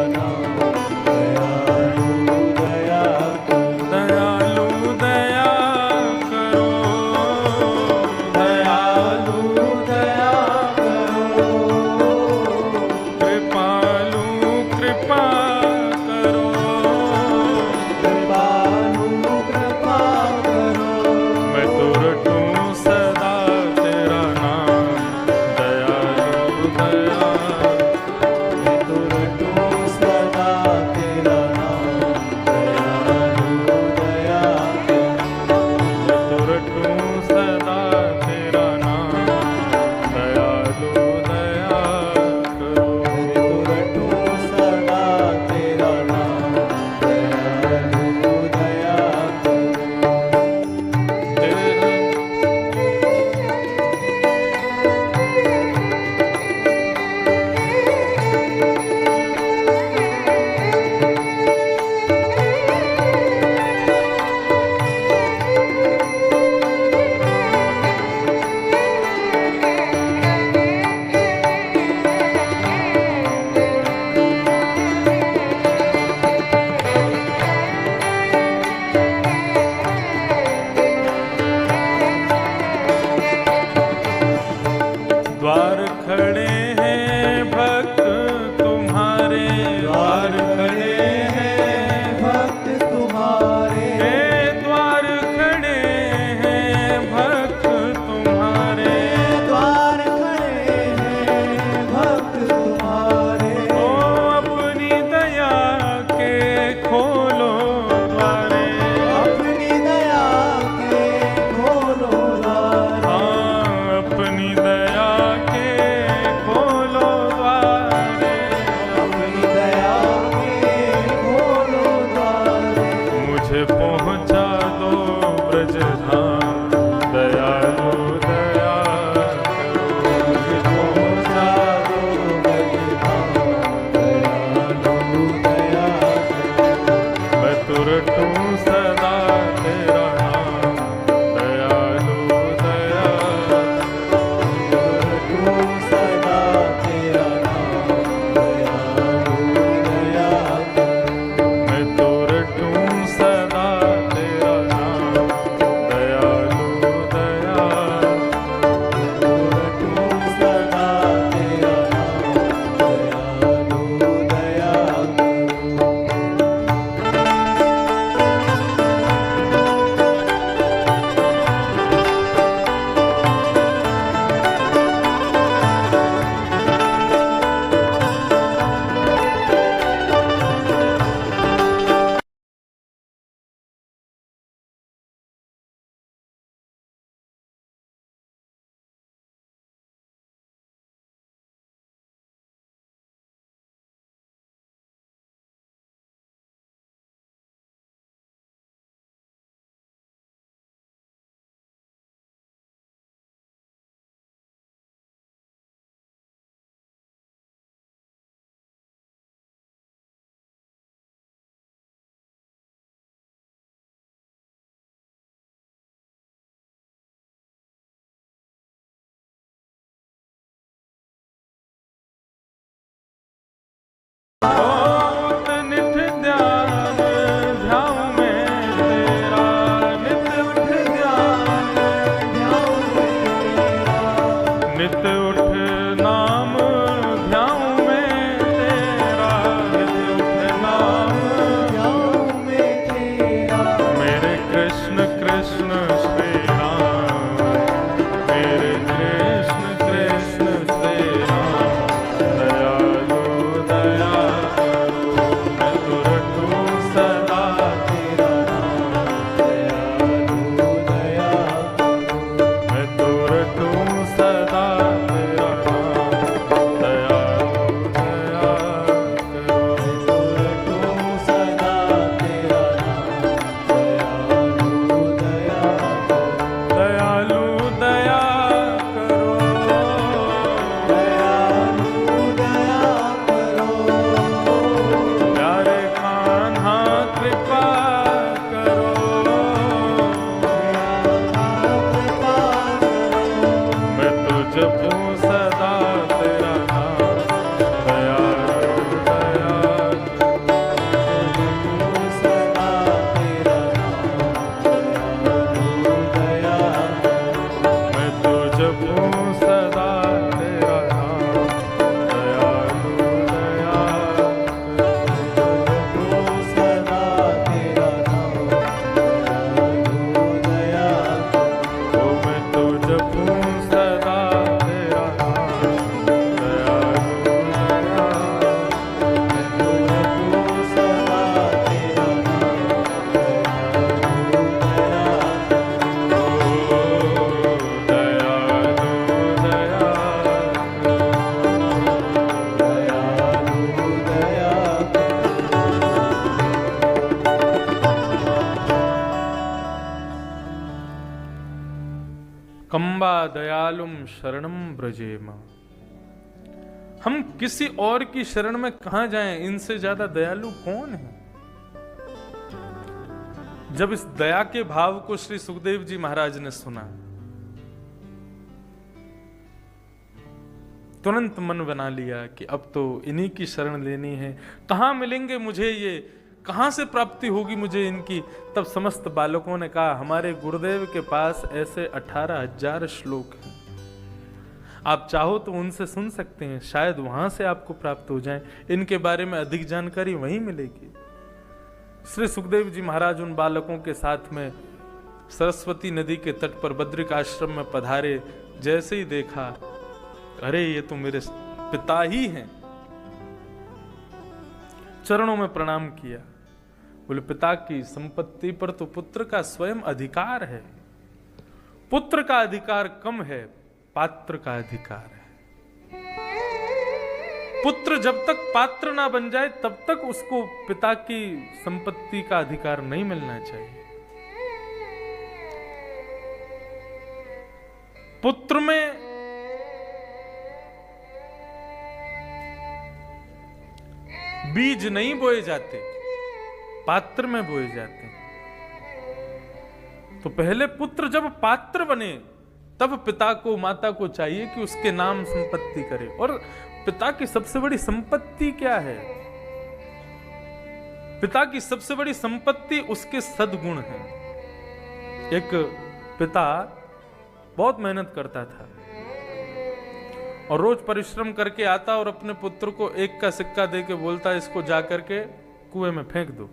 दयालुम शरणम ब्रजेम। हम किसी और की शरण में कहां जाएं, इनसे ज्यादा दयालु कौन है। जब इस दया के भाव को श्री सुखदेव जी महाराज ने सुना, तुरंत मन बना लिया कि अब तो इन्हीं की शरण लेनी है। कहां मिलेंगे मुझे ये, कहां से प्राप्ति होगी मुझे इनकी। तब समस्त बालकों ने कहा, हमारे गुरुदेव के पास ऐसे 18,000 श्लोक हैं, आप चाहो तो उनसे सुन सकते हैं, शायद वहां से आपको प्राप्त हो जाए। इनके बारे में अधिक जानकारी वहीं मिलेगी। श्री सुखदेव जी महाराज उन बालकों के साथ में सरस्वती नदी के तट पर बद्रिक आश्रम में पधारे। जैसे ही देखा, अरे ये तो मेरे पिता ही हैं। चरणों में प्रणाम किया। बोले, पिता की संपत्ति पर तो पुत्र का स्वयं अधिकार है। पुत्र का अधिकार कम है, पात्र का अधिकार है। पुत्र जब तक पात्र ना बन जाए तब तक उसको पिता की संपत्ति का अधिकार नहीं मिलना चाहिए। पुत्र में बीज नहीं बोए जाते, पात्र में बोए जाते। तो पहले पुत्र जब पात्र बने तब पिता को, माता को चाहिए कि उसके नाम संपत्ति करे। और पिता की सबसे बड़ी संपत्ति क्या है? पिता की सबसे बड़ी संपत्ति उसके सद्गुण है। एक पिता बहुत मेहनत करता था और रोज परिश्रम करके आता और अपने पुत्र को 1 का सिक्का दे के बोलता, इसको जाकर के कुएं में फेंक दो।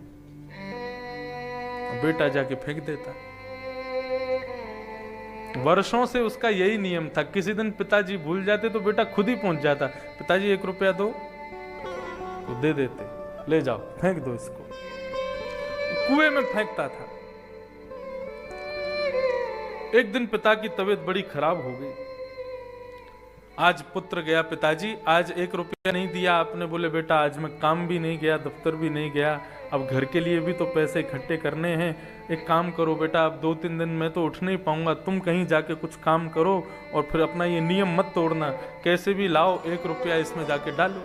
बेटा जाके फेंक देता। वर्षों से उसका यही नियम था। किसी दिन पिताजी भूल जाते तो बेटा खुद ही पहुंच जाता, पिताजी 1 रुपया दो, तो दे देते, ले जाओ फेंक दो इसको। कुएं में फेंकता था। एक दिन पिता की तबीयत बड़ी खराब हो गई। आज पुत्र गया, पिताजी आज 1 रुपया नहीं दिया आपने। बोले, बेटा आज मैं काम भी नहीं गया, दफ्तर भी नहीं गया, अब घर के लिए भी तो पैसे इकट्ठे करने हैं। एक काम करो बेटा, अब 2-3 दिन में तो उठ नहीं पाऊंगा, तुम कहीं जाके कुछ काम करो और फिर अपना ये नियम मत तोड़ना, कैसे भी लाओ 1 रुपया इसमें जाके डालो।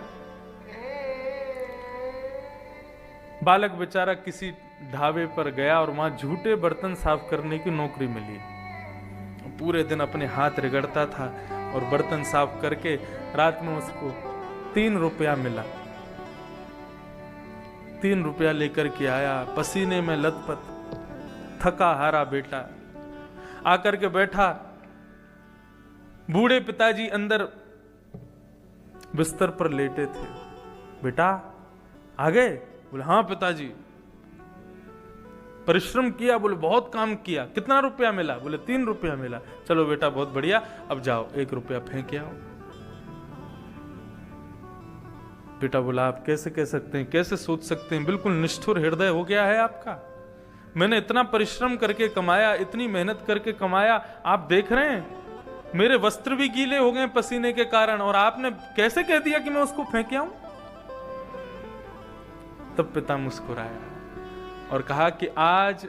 बालक बेचारा किसी ढाबे पर गया और वहां झूठे बर्तन साफ करने की नौकरी मिली। पूरे दिन अपने हाथ रगड़ता था और बर्तन साफ करके रात में उसको 3 रुपया मिला। 3 रुपया लेकर के आया, पसीने में लथपथ, थका हारा बेटा आकर के बैठा। बूढ़े पिताजी अंदर बिस्तर पर लेटे थे। बेटा आ गए? बोले, हाँ पिताजी। परिश्रम किया? बोले, बहुत काम किया। कितना रुपया मिला? बोले, 3 रुपया मिला। चलो बेटा बहुत बढ़िया, अब जाओ 1 रुपया फेंक आओ। बेटा बोला, आप कैसे कह सकते हैं, कैसे सोच सकते हैं, बिल्कुल निष्ठुर हृदय हो गया है आपका। मैंने इतना परिश्रम करके कमाया, इतनी मेहनत करके कमाया, आप देख रहे हैं मेरे वस्त्र भी गीले हो गए पसीने के कारण, और आपने कैसे कह दिया कि मैं उसको फेंक आऊं। तब पिता मुस्कुराया और कहा कि आज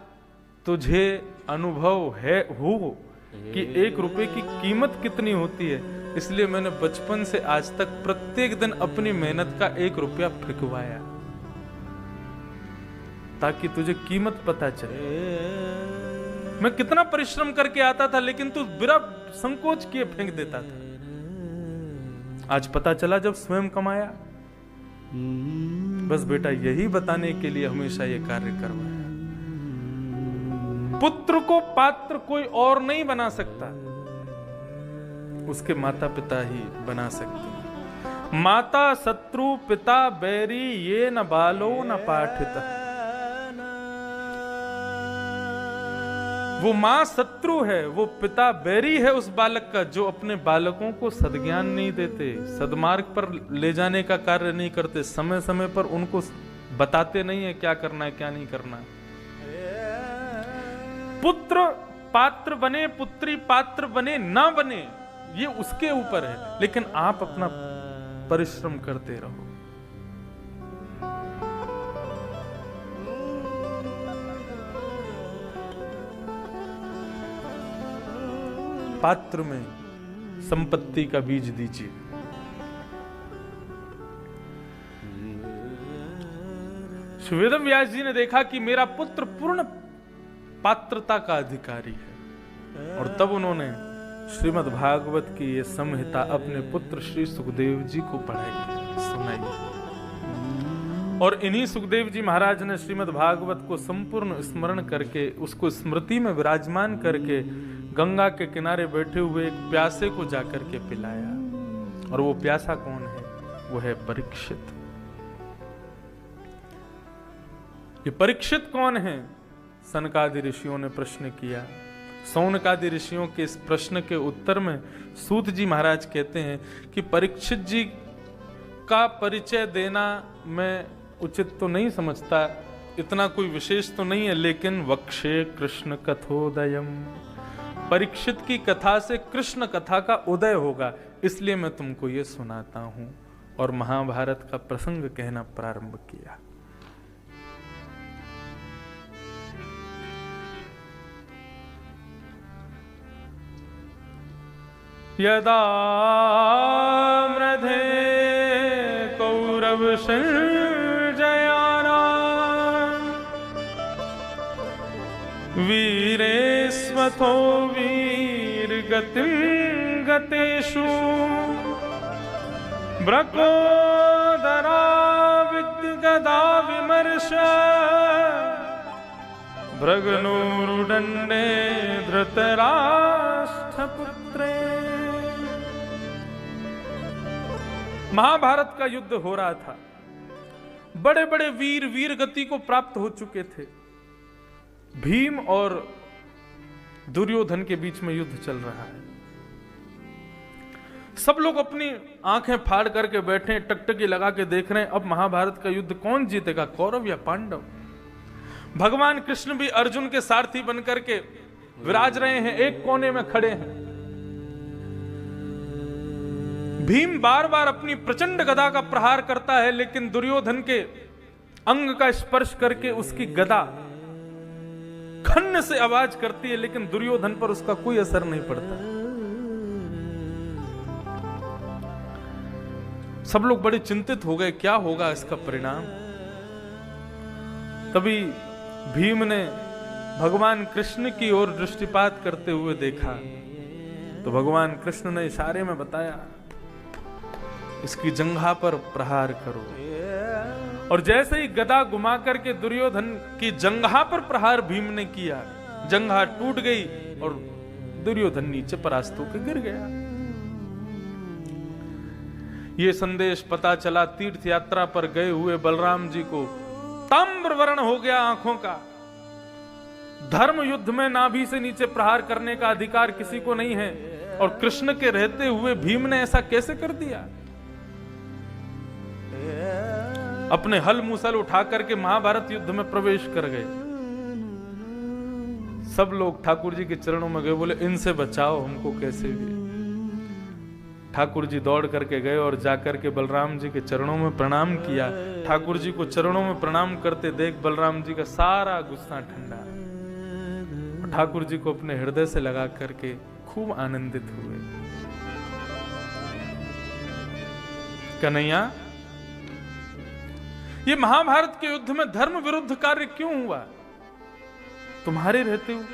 तुझे अनुभव है हो कि 1 रुपए की कीमत कितनी होती है, इसलिए मैंने बचपन से आज तक प्रत्येक दिन अपनी मेहनत का 1 रुपया फेंकवाया ताकि तुझे कीमत पता चले। मैं कितना परिश्रम करके आता था लेकिन तू बिना संकोच किए फेंक देता था। आज पता चला जब स्वयं कमाया। बस बेटा यही बताने के लिए हमेशा ये कार्य करवाया। पुत्र को पात्र कोई और नहीं बना सकता, उसके माता पिता ही बना सकते। माता शत्रु पिता बैरी, ये न बालो न पाठित। वो मां शत्रु है, वो पिता बैरी है उस बालक का जो अपने बालकों को सद्ज्ञान नहीं देते, सदमार्ग पर ले जाने का कार्य नहीं करते, समय समय पर उनको बताते नहीं है क्या करना है क्या नहीं करना। पुत्र पात्र बने, पुत्री पात्र बने ना बने, ये उसके ऊपर है, लेकिन आप अपना परिश्रम करते रहो। पात्र में संपत्ति का बीज दीजिए। श्री वेदव्यास जी ने देखा कि मेरा पुत्र पूर्ण पात्रता का अधिकारी है, और तब उन्होंने श्रीमद् भागवत की ये संहिता अपने पुत्र श्री सुखदेव जी को पढ़ाई, सुनाई। और इन्हीं सुखदेव जी महाराज ने श्रीमद् भागवत को संपूर्ण स्मरण करके, उसको स्मृति में विराजमान करके, गंगा के किनारे बैठे हुए एक प्यासे को जाकर के पिलाया। और वो प्यासा कौन है? वो है परीक्षित। ये परीक्षित कौन है? सनकादि ऋषियों ने प्रश्न किया। सौनकादि ऋषियों के इस प्रश्न के उत्तर में सूत जी महाराज कहते हैं कि परीक्षित जी का परिचय देना मैं उचित तो नहीं समझता, इतना कोई विशेष तो नहीं है, लेकिन वक्षे कृष्ण कथोदयम, परीक्षित की कथा से कृष्ण कथा का उदय होगा, इसलिए मैं तुमको ये सुनाता हूं। और महाभारत का प्रसंग कहना प्रारंभ किया। यदा मृधे कौरव संजयाना वीरे स्वथो वीर गतिं गतेषु ब्रकोदरा विद्गदा विमर्श भृगनूरुदण्डे धृतराष्ट्रपुत्रे। महाभारत का युद्ध हो रहा था। बड़े बड़े वीर वीर गति को प्राप्त हो चुके थे। भीम और दुर्योधन के बीच में युद्ध चल रहा है। सब लोग अपनी आंखें फाड़ करके बैठे, टकटकी लगा के देख रहे हैं अब महाभारत का युद्ध कौन जीतेगा, कौरव या पांडव। भगवान कृष्ण भी अर्जुन के सारथी बनकर के विराज रहे हैं, एक कोने में खड़े हैं। भीम बार बार अपनी प्रचंड गदा का प्रहार करता है, लेकिन दुर्योधन के अंग का स्पर्श करके उसकी गदा खन्न से आवाज करती है, लेकिन दुर्योधन पर उसका कोई असर नहीं पड़ता। सब लोग बड़े चिंतित हो गए, क्या होगा इसका परिणाम। तभी भीम ने भगवान कृष्ण की ओर दृष्टिपात करते हुए देखा, तो भगवान कृष्ण ने इशारे में बताया, इसकी जंघा पर प्रहार करो। और जैसे ही गदा घुमा करके दुर्योधन की जंघा पर प्रहार भीम ने किया, जंघा टूट गई और दुर्योधन नीचे परास्त होकर गिर गया। ये संदेश पता चला तीर्थ यात्रा पर गए हुए बलराम जी को, ताम्र वर्ण हो गया आंखों का। धर्म युद्ध में नाभि से नीचे प्रहार करने का अधिकार किसी को नहीं है, और कृष्ण के रहते हुए भीम ने ऐसा कैसे कर दिया। अपने हल मूसल उठा करके महाभारत युद्ध में प्रवेश कर गए। सब लोग ठाकुर जी के चरणों में गए, बोले इनसे बचाओ हमको कैसे भी। ठाकुर जी दौड़ करके गए और जाकर के बलराम जी के चरणों में प्रणाम किया। ठाकुर जी को चरणों में प्रणाम करते देख बलराम जी का सारा गुस्सा ठंडा। ठाकुर जी को अपने हृदय से लगा करके खूब आनंदित हुए। कन्हैया, ये महाभारत के युद्ध में धर्म विरुद्ध कार्य क्यों हुआ तुम्हारे रहते हुए?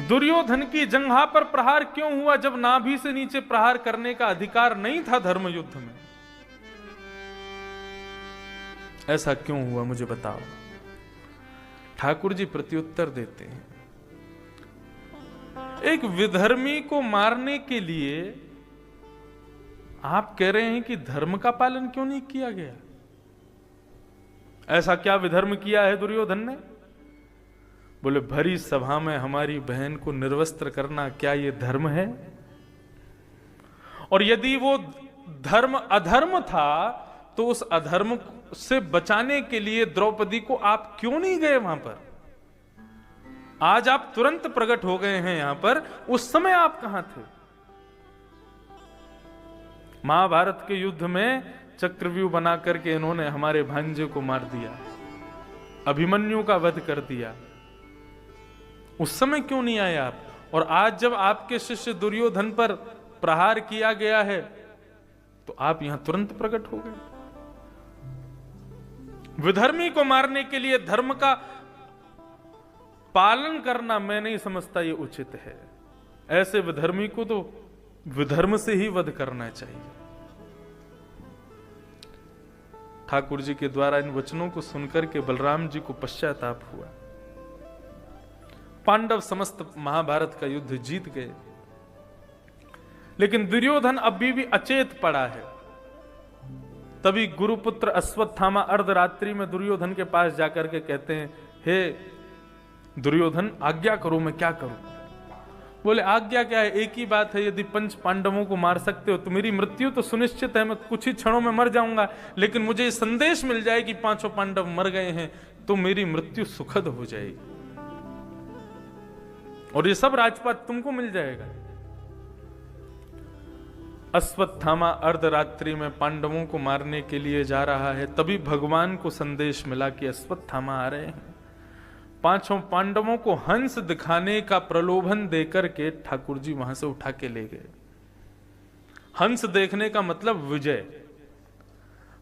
दुर्योधन की जंघा पर प्रहार क्यों हुआ जब नाभि से नीचे प्रहार करने का अधिकार नहीं था धर्म युद्ध में? ऐसा क्यों हुआ मुझे बताओ। ठाकुर जी प्रत्युत्तर देते हैं, एक विधर्मी को मारने के लिए आप कह रहे हैं कि धर्म का पालन क्यों नहीं किया गया? ऐसा क्या विधर्म किया है दुर्योधन ने? बोले भरी सभा में हमारी बहन को निर्वस्त्र करना क्या ये धर्म है? और यदि वो धर्म अधर्म था तो उस अधर्म से बचाने के लिए द्रौपदी को आप क्यों नहीं गए वहां पर? आज आप तुरंत प्रकट हो गए हैं यहां पर, उस समय आप कहां थे? महाभारत के युद्ध में चक्रव्यूह बना करके इन्होंने हमारे भांजे को मार दिया, अभिमन्यु का वध कर दिया, उस समय क्यों नहीं आए आप? और आज जब आपके शिष्य दुर्योधन पर प्रहार किया गया है तो आप यहां तुरंत प्रकट हो गए। विधर्मी को मारने के लिए धर्म का पालन करना मैं नहीं समझता ये उचित है। ऐसे विधर्मी को तो विधर्म से ही वध करना चाहिए। ठाकुर जी के द्वारा इन वचनों को सुनकर के बलराम जी को पश्चाताप हुआ। पांडव समस्त महाभारत का युद्ध जीत गए, लेकिन दुर्योधन अभी भी अचेत पड़ा है। तभी गुरुपुत्र अश्वत्थामा अर्धरात्रि में दुर्योधन के पास जाकर के कहते हैं, हे दुर्योधन, आज्ञा करो, मैं क्या करूं? बोले, आज्ञा क्या है? एक ही बात है, यदि पंच पांडवों को मार सकते हो तो मेरी मृत्यु तो सुनिश्चित है, मैं कुछ ही क्षणों में मर जाऊंगा, लेकिन मुझे संदेश मिल जाए कि पांचों पांडव मर गए हैं तो मेरी मृत्यु सुखद हो जाएगी और ये सब राजपाट तुमको मिल जाएगा। अश्वत्थामा अर्धरात्रि में पांडवों को मारने के लिए जा रहा है, तभी भगवान को संदेश मिला कि अश्वत्थामा आ रहे हैं। पांचों पांडवों को हंस दिखाने का प्रलोभन देकर के ठाकुर जी वहां से उठा के ले गए। हंस देखने का मतलब विजय।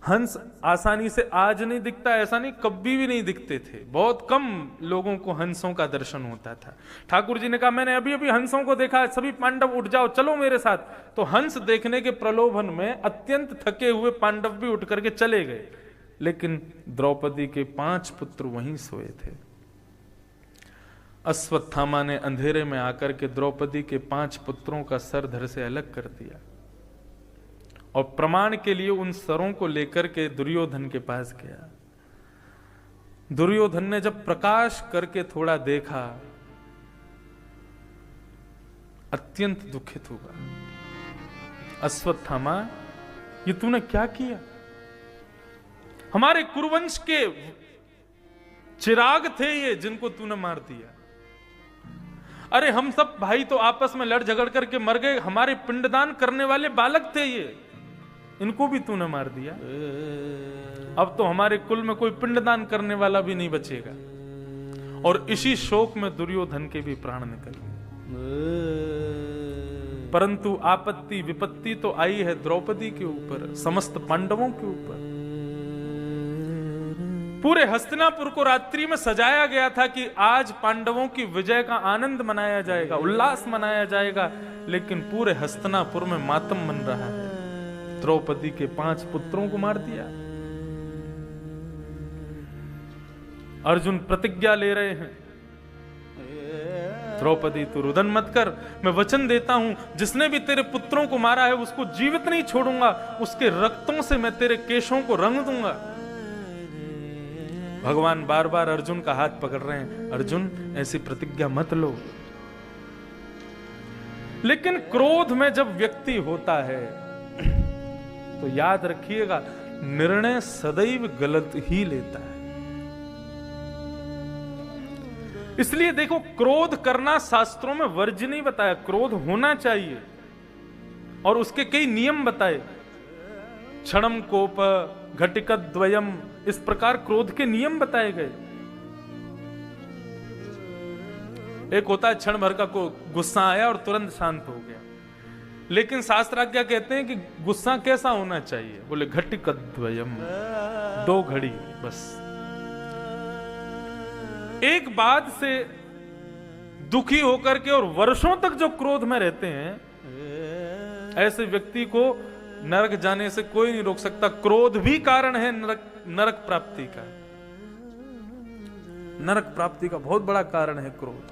हंस आसानी से आज नहीं दिखता, ऐसा नहीं, कभी भी नहीं दिखते थे। बहुत कम लोगों को हंसों का दर्शन होता था। ठाकुर जी ने कहा, मैंने अभी अभी हंसों को देखा, सभी पांडव उठ जाओ, चलो मेरे साथ। तो हंस देखने के प्रलोभन में अत्यंत थके हुए पांडव भी उठ करके चले गए, लेकिन द्रौपदी के 5 पुत्र वहीं सोए थे। अश्वत्थामा ने अंधेरे में आकर के द्रौपदी के 5 पुत्रों का सर धड़ से अलग कर दिया और प्रमाण के लिए उन सरों को लेकर के दुर्योधन के पास गया। दुर्योधन ने जब प्रकाश करके थोड़ा देखा, अत्यंत दुखित हुआ। अश्वत्थामा, ये तूने क्या किया? हमारे कुरुवंश के चिराग थे ये, जिनको तूने मार दिया। अरे हम सब भाई तो आपस में लड़ झगड़ करके मर गए, हमारे पिंडदान करने वाले बालक थे ये, इनको भी तूने मार दिया। अब तो हमारे कुल में कोई पिंडदान करने वाला भी नहीं बचेगा। और इसी शोक में दुर्योधन के भी प्राण निकल गए। परंतु आपत्ति विपत्ति तो आई है द्रौपदी के ऊपर, समस्त पांडवों के ऊपर। पूरे हस्तिनापुर को रात्रि में सजाया गया था कि आज पांडवों की विजय का आनंद मनाया जाएगा, उल्लास मनाया जाएगा, लेकिन पूरे हस्तिनापुर में मातम मन रहा है। द्रौपदी के 5 पुत्रों को मार दिया। अर्जुन प्रतिज्ञा ले रहे हैं, द्रौपदी तू रुदन मत कर, मैं वचन देता हूं जिसने भी तेरे पुत्रों को मारा है उसको जीवित नहीं छोड़ूंगा, उसके रक्तों से मैं तेरे केशों को रंग दूंगा। भगवान बार बार अर्जुन का हाथ पकड़ रहे हैं, अर्जुन ऐसी प्रतिज्ञा मत लो। लेकिन क्रोध में जब व्यक्ति होता है तो याद रखिएगा, निर्णय सदैव गलत ही लेता है। इसलिए देखो, क्रोध करना शास्त्रों में वर्ज्य नहीं बताया, क्रोध होना चाहिए और उसके कई नियम बताए। क्षणम कोप घटिकद्वयम, इस प्रकार क्रोध के नियम बताए गए। एक होता है क्षण भर का को गुस्सा आया और तुरंत शांत हो गया, लेकिन शास्त्राज्ञा कहते हैं कि गुस्सा कैसा होना चाहिए? बोले घटिकद्वयम, 2 घड़ी बस। एक बात से दुखी होकर के और वर्षों तक जो क्रोध में रहते हैं, ऐसे व्यक्ति को नरक जाने से कोई नहीं रोक सकता। क्रोध भी कारण है नरक प्राप्ति का। नरक प्राप्ति का बहुत बड़ा कारण है क्रोध।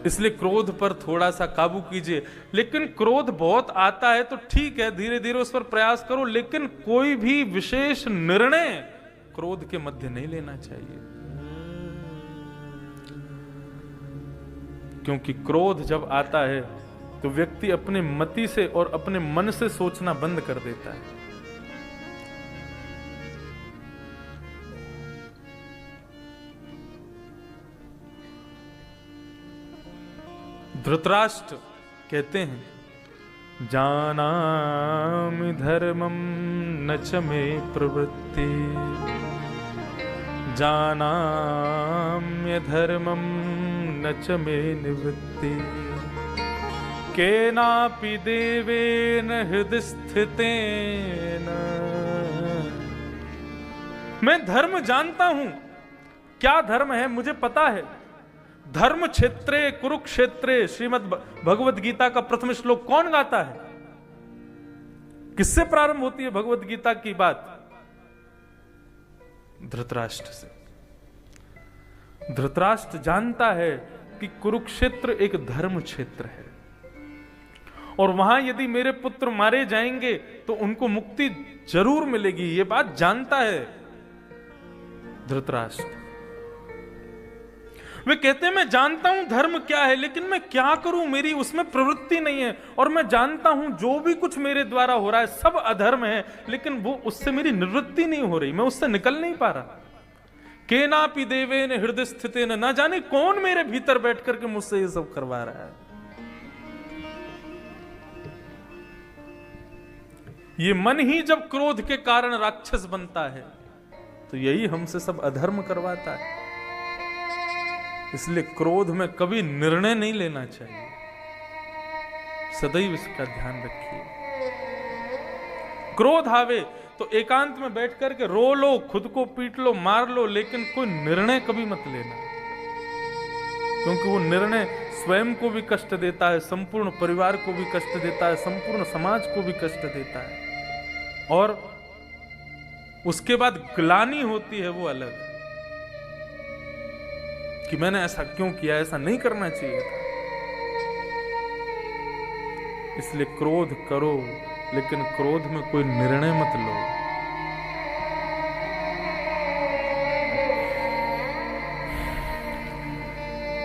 इसलिए क्रोध पर थोड़ा सा काबू कीजिए। लेकिन क्रोध बहुत आता है तो ठीक है, धीरे धीरे उस पर प्रयास करो, लेकिन कोई भी विशेष निर्णय क्रोध के मध्य नहीं लेना चाहिए। क्योंकि क्रोध जब आता है तो व्यक्ति अपने मति से और अपने मन से सोचना बंद कर देता है। धृतराष्ट्र कहते हैं, जानामि धर्मं न च मे प्रवृत्ति जानाम्य धर्मं न च मे निवृत्ति केनापि देवेन हृदि स्थितेन। मैं धर्म जानता हूं। क्या धर्म है मुझे पता है। धर्म क्षेत्रे कुरुक्षेत्रे, श्रीमद् भगवद गीता का प्रथम श्लोक कौन गाता है? किससे प्रारंभ होती है भगवद गीता की बात? धृतराष्ट्र से। धृतराष्ट्र जानता है कि कुरुक्षेत्र एक धर्म क्षेत्र है और वहां यदि मेरे पुत्र मारे जाएंगे तो उनको मुक्ति जरूर मिलेगी। ये बात जानता है धृतराष्ट्र। वे कहते हैं मैं जानता हूं धर्म क्या है, लेकिन मैं क्या करूं, मेरी उसमें प्रवृत्ति नहीं है। और मैं जानता हूं जो भी कुछ मेरे द्वारा हो रहा है सब अधर्म है, लेकिन वो उससे मेरी निवृत्ति नहीं हो रही, मैं उससे निकल नहीं पा रहा। केनापि देवेन हृदय स्थितेन, ना जाने कौन मेरे भीतर बैठ करके मुझसे ये सब करवा रहा है। ये मन ही जब क्रोध के कारण राक्षस बनता है तो यही हमसे सब अधर्म करवाता है। इसलिए क्रोध में कभी निर्णय नहीं लेना चाहिए, सदैव इसका ध्यान रखिए। क्रोध आवे तो एकांत में बैठ करके रो लो, खुद को पीट लो, मार लो, लेकिन कोई निर्णय कभी मत लेना, क्योंकि वो निर्णय स्वयं को भी कष्ट देता है, संपूर्ण परिवार को भी कष्ट देता है, संपूर्ण समाज को भी कष्ट देता है, और उसके बाद ग्लानि होती है वो अलग, कि मैंने ऐसा क्यों किया, ऐसा नहीं करना चाहिए था। इसलिए क्रोध करो, लेकिन क्रोध में कोई निर्णय मत लो।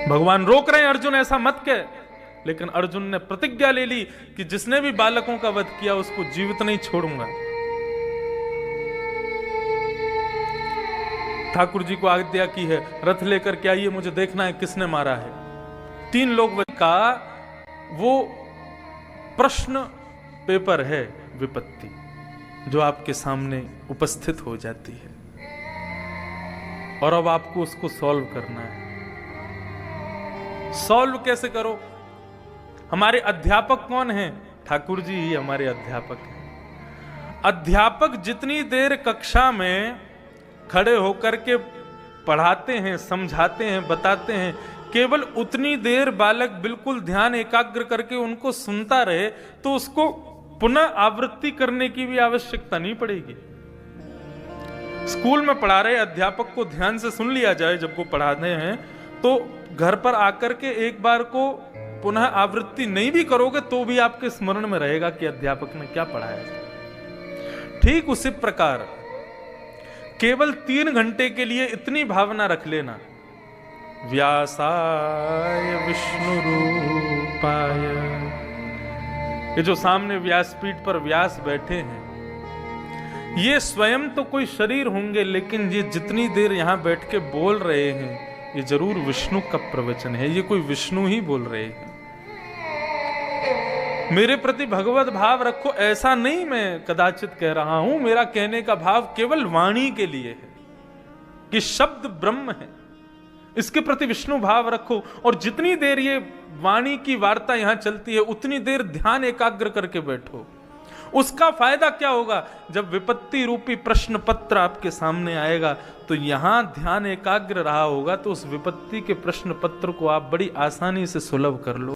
भगवान रोक रहे हैं अर्जुन ऐसा मत कह, लेकिन अर्जुन ने प्रतिज्ञा ले ली कि जिसने भी बालकों का वध किया उसको जीवित नहीं छोड़ूंगा। ठाकुर जी को आज्ञा की है रथ लेकर के आइए, मुझे देखना है किसने मारा है। 3 लोग का वो प्रश्न पेपर है विपत्ति, जो आपके सामने उपस्थित हो जाती है और अब आपको उसको सॉल्व करना है। सॉल्व कैसे करो? हमारे अध्यापक कौन हैं? ठाकुर जी ही हमारे अध्यापक हैं। अध्यापक जितनी देर कक्षा में खड़े होकर के पढ़ाते हैं, समझाते हैं, बताते हैं, केवल उतनी देर बालक बिल्कुल ध्यान एकाग्र करके उनको सुनता रहे तो उसको पुनः आवृत्ति करने की भी आवश्यकता नहीं पड़ेगी। स्कूल में पढ़ा रहे अध्यापक को ध्यान से सुन लिया जाए जब वो पढ़ाते हैं, तो घर पर आकर के एक बार को पुनः आवृत्ति नहीं भी करोगे तो भी आपके स्मरण में रहेगा कि अध्यापक ने क्या पढ़ाया। ठीक उसी प्रकार केवल 3 घंटे के लिए इतनी भावना रख लेना, व्यासाय विष्णु रूपाय। ये जो सामने व्यासपीठ पर व्यास बैठे हैं, ये स्वयं तो कोई शरीर होंगे, लेकिन ये जितनी देर यहां बैठ के बोल रहे हैं ये जरूर विष्णु का प्रवचन है, ये कोई विष्णु ही बोल रहे हैं। मेरे प्रति भगवत भाव रखो, ऐसा नहीं मैं कदाचित कह रहा हूं। मेरा कहने का भाव केवल वाणी के लिए है कि शब्द ब्रह्म है, इसके प्रति विष्णु भाव रखो। और जितनी देर ये वाणी की वार्ता यहां चलती है उतनी देर ध्यान एकाग्र करके बैठो। उसका फायदा क्या होगा? जब विपत्ति रूपी प्रश्न पत्र आपके सामने आएगा तो यहां ध्यान एकाग्र रहा होगा तो उस विपत्ति के प्रश्न पत्र को आप बड़ी आसानी से सुलभ कर लो।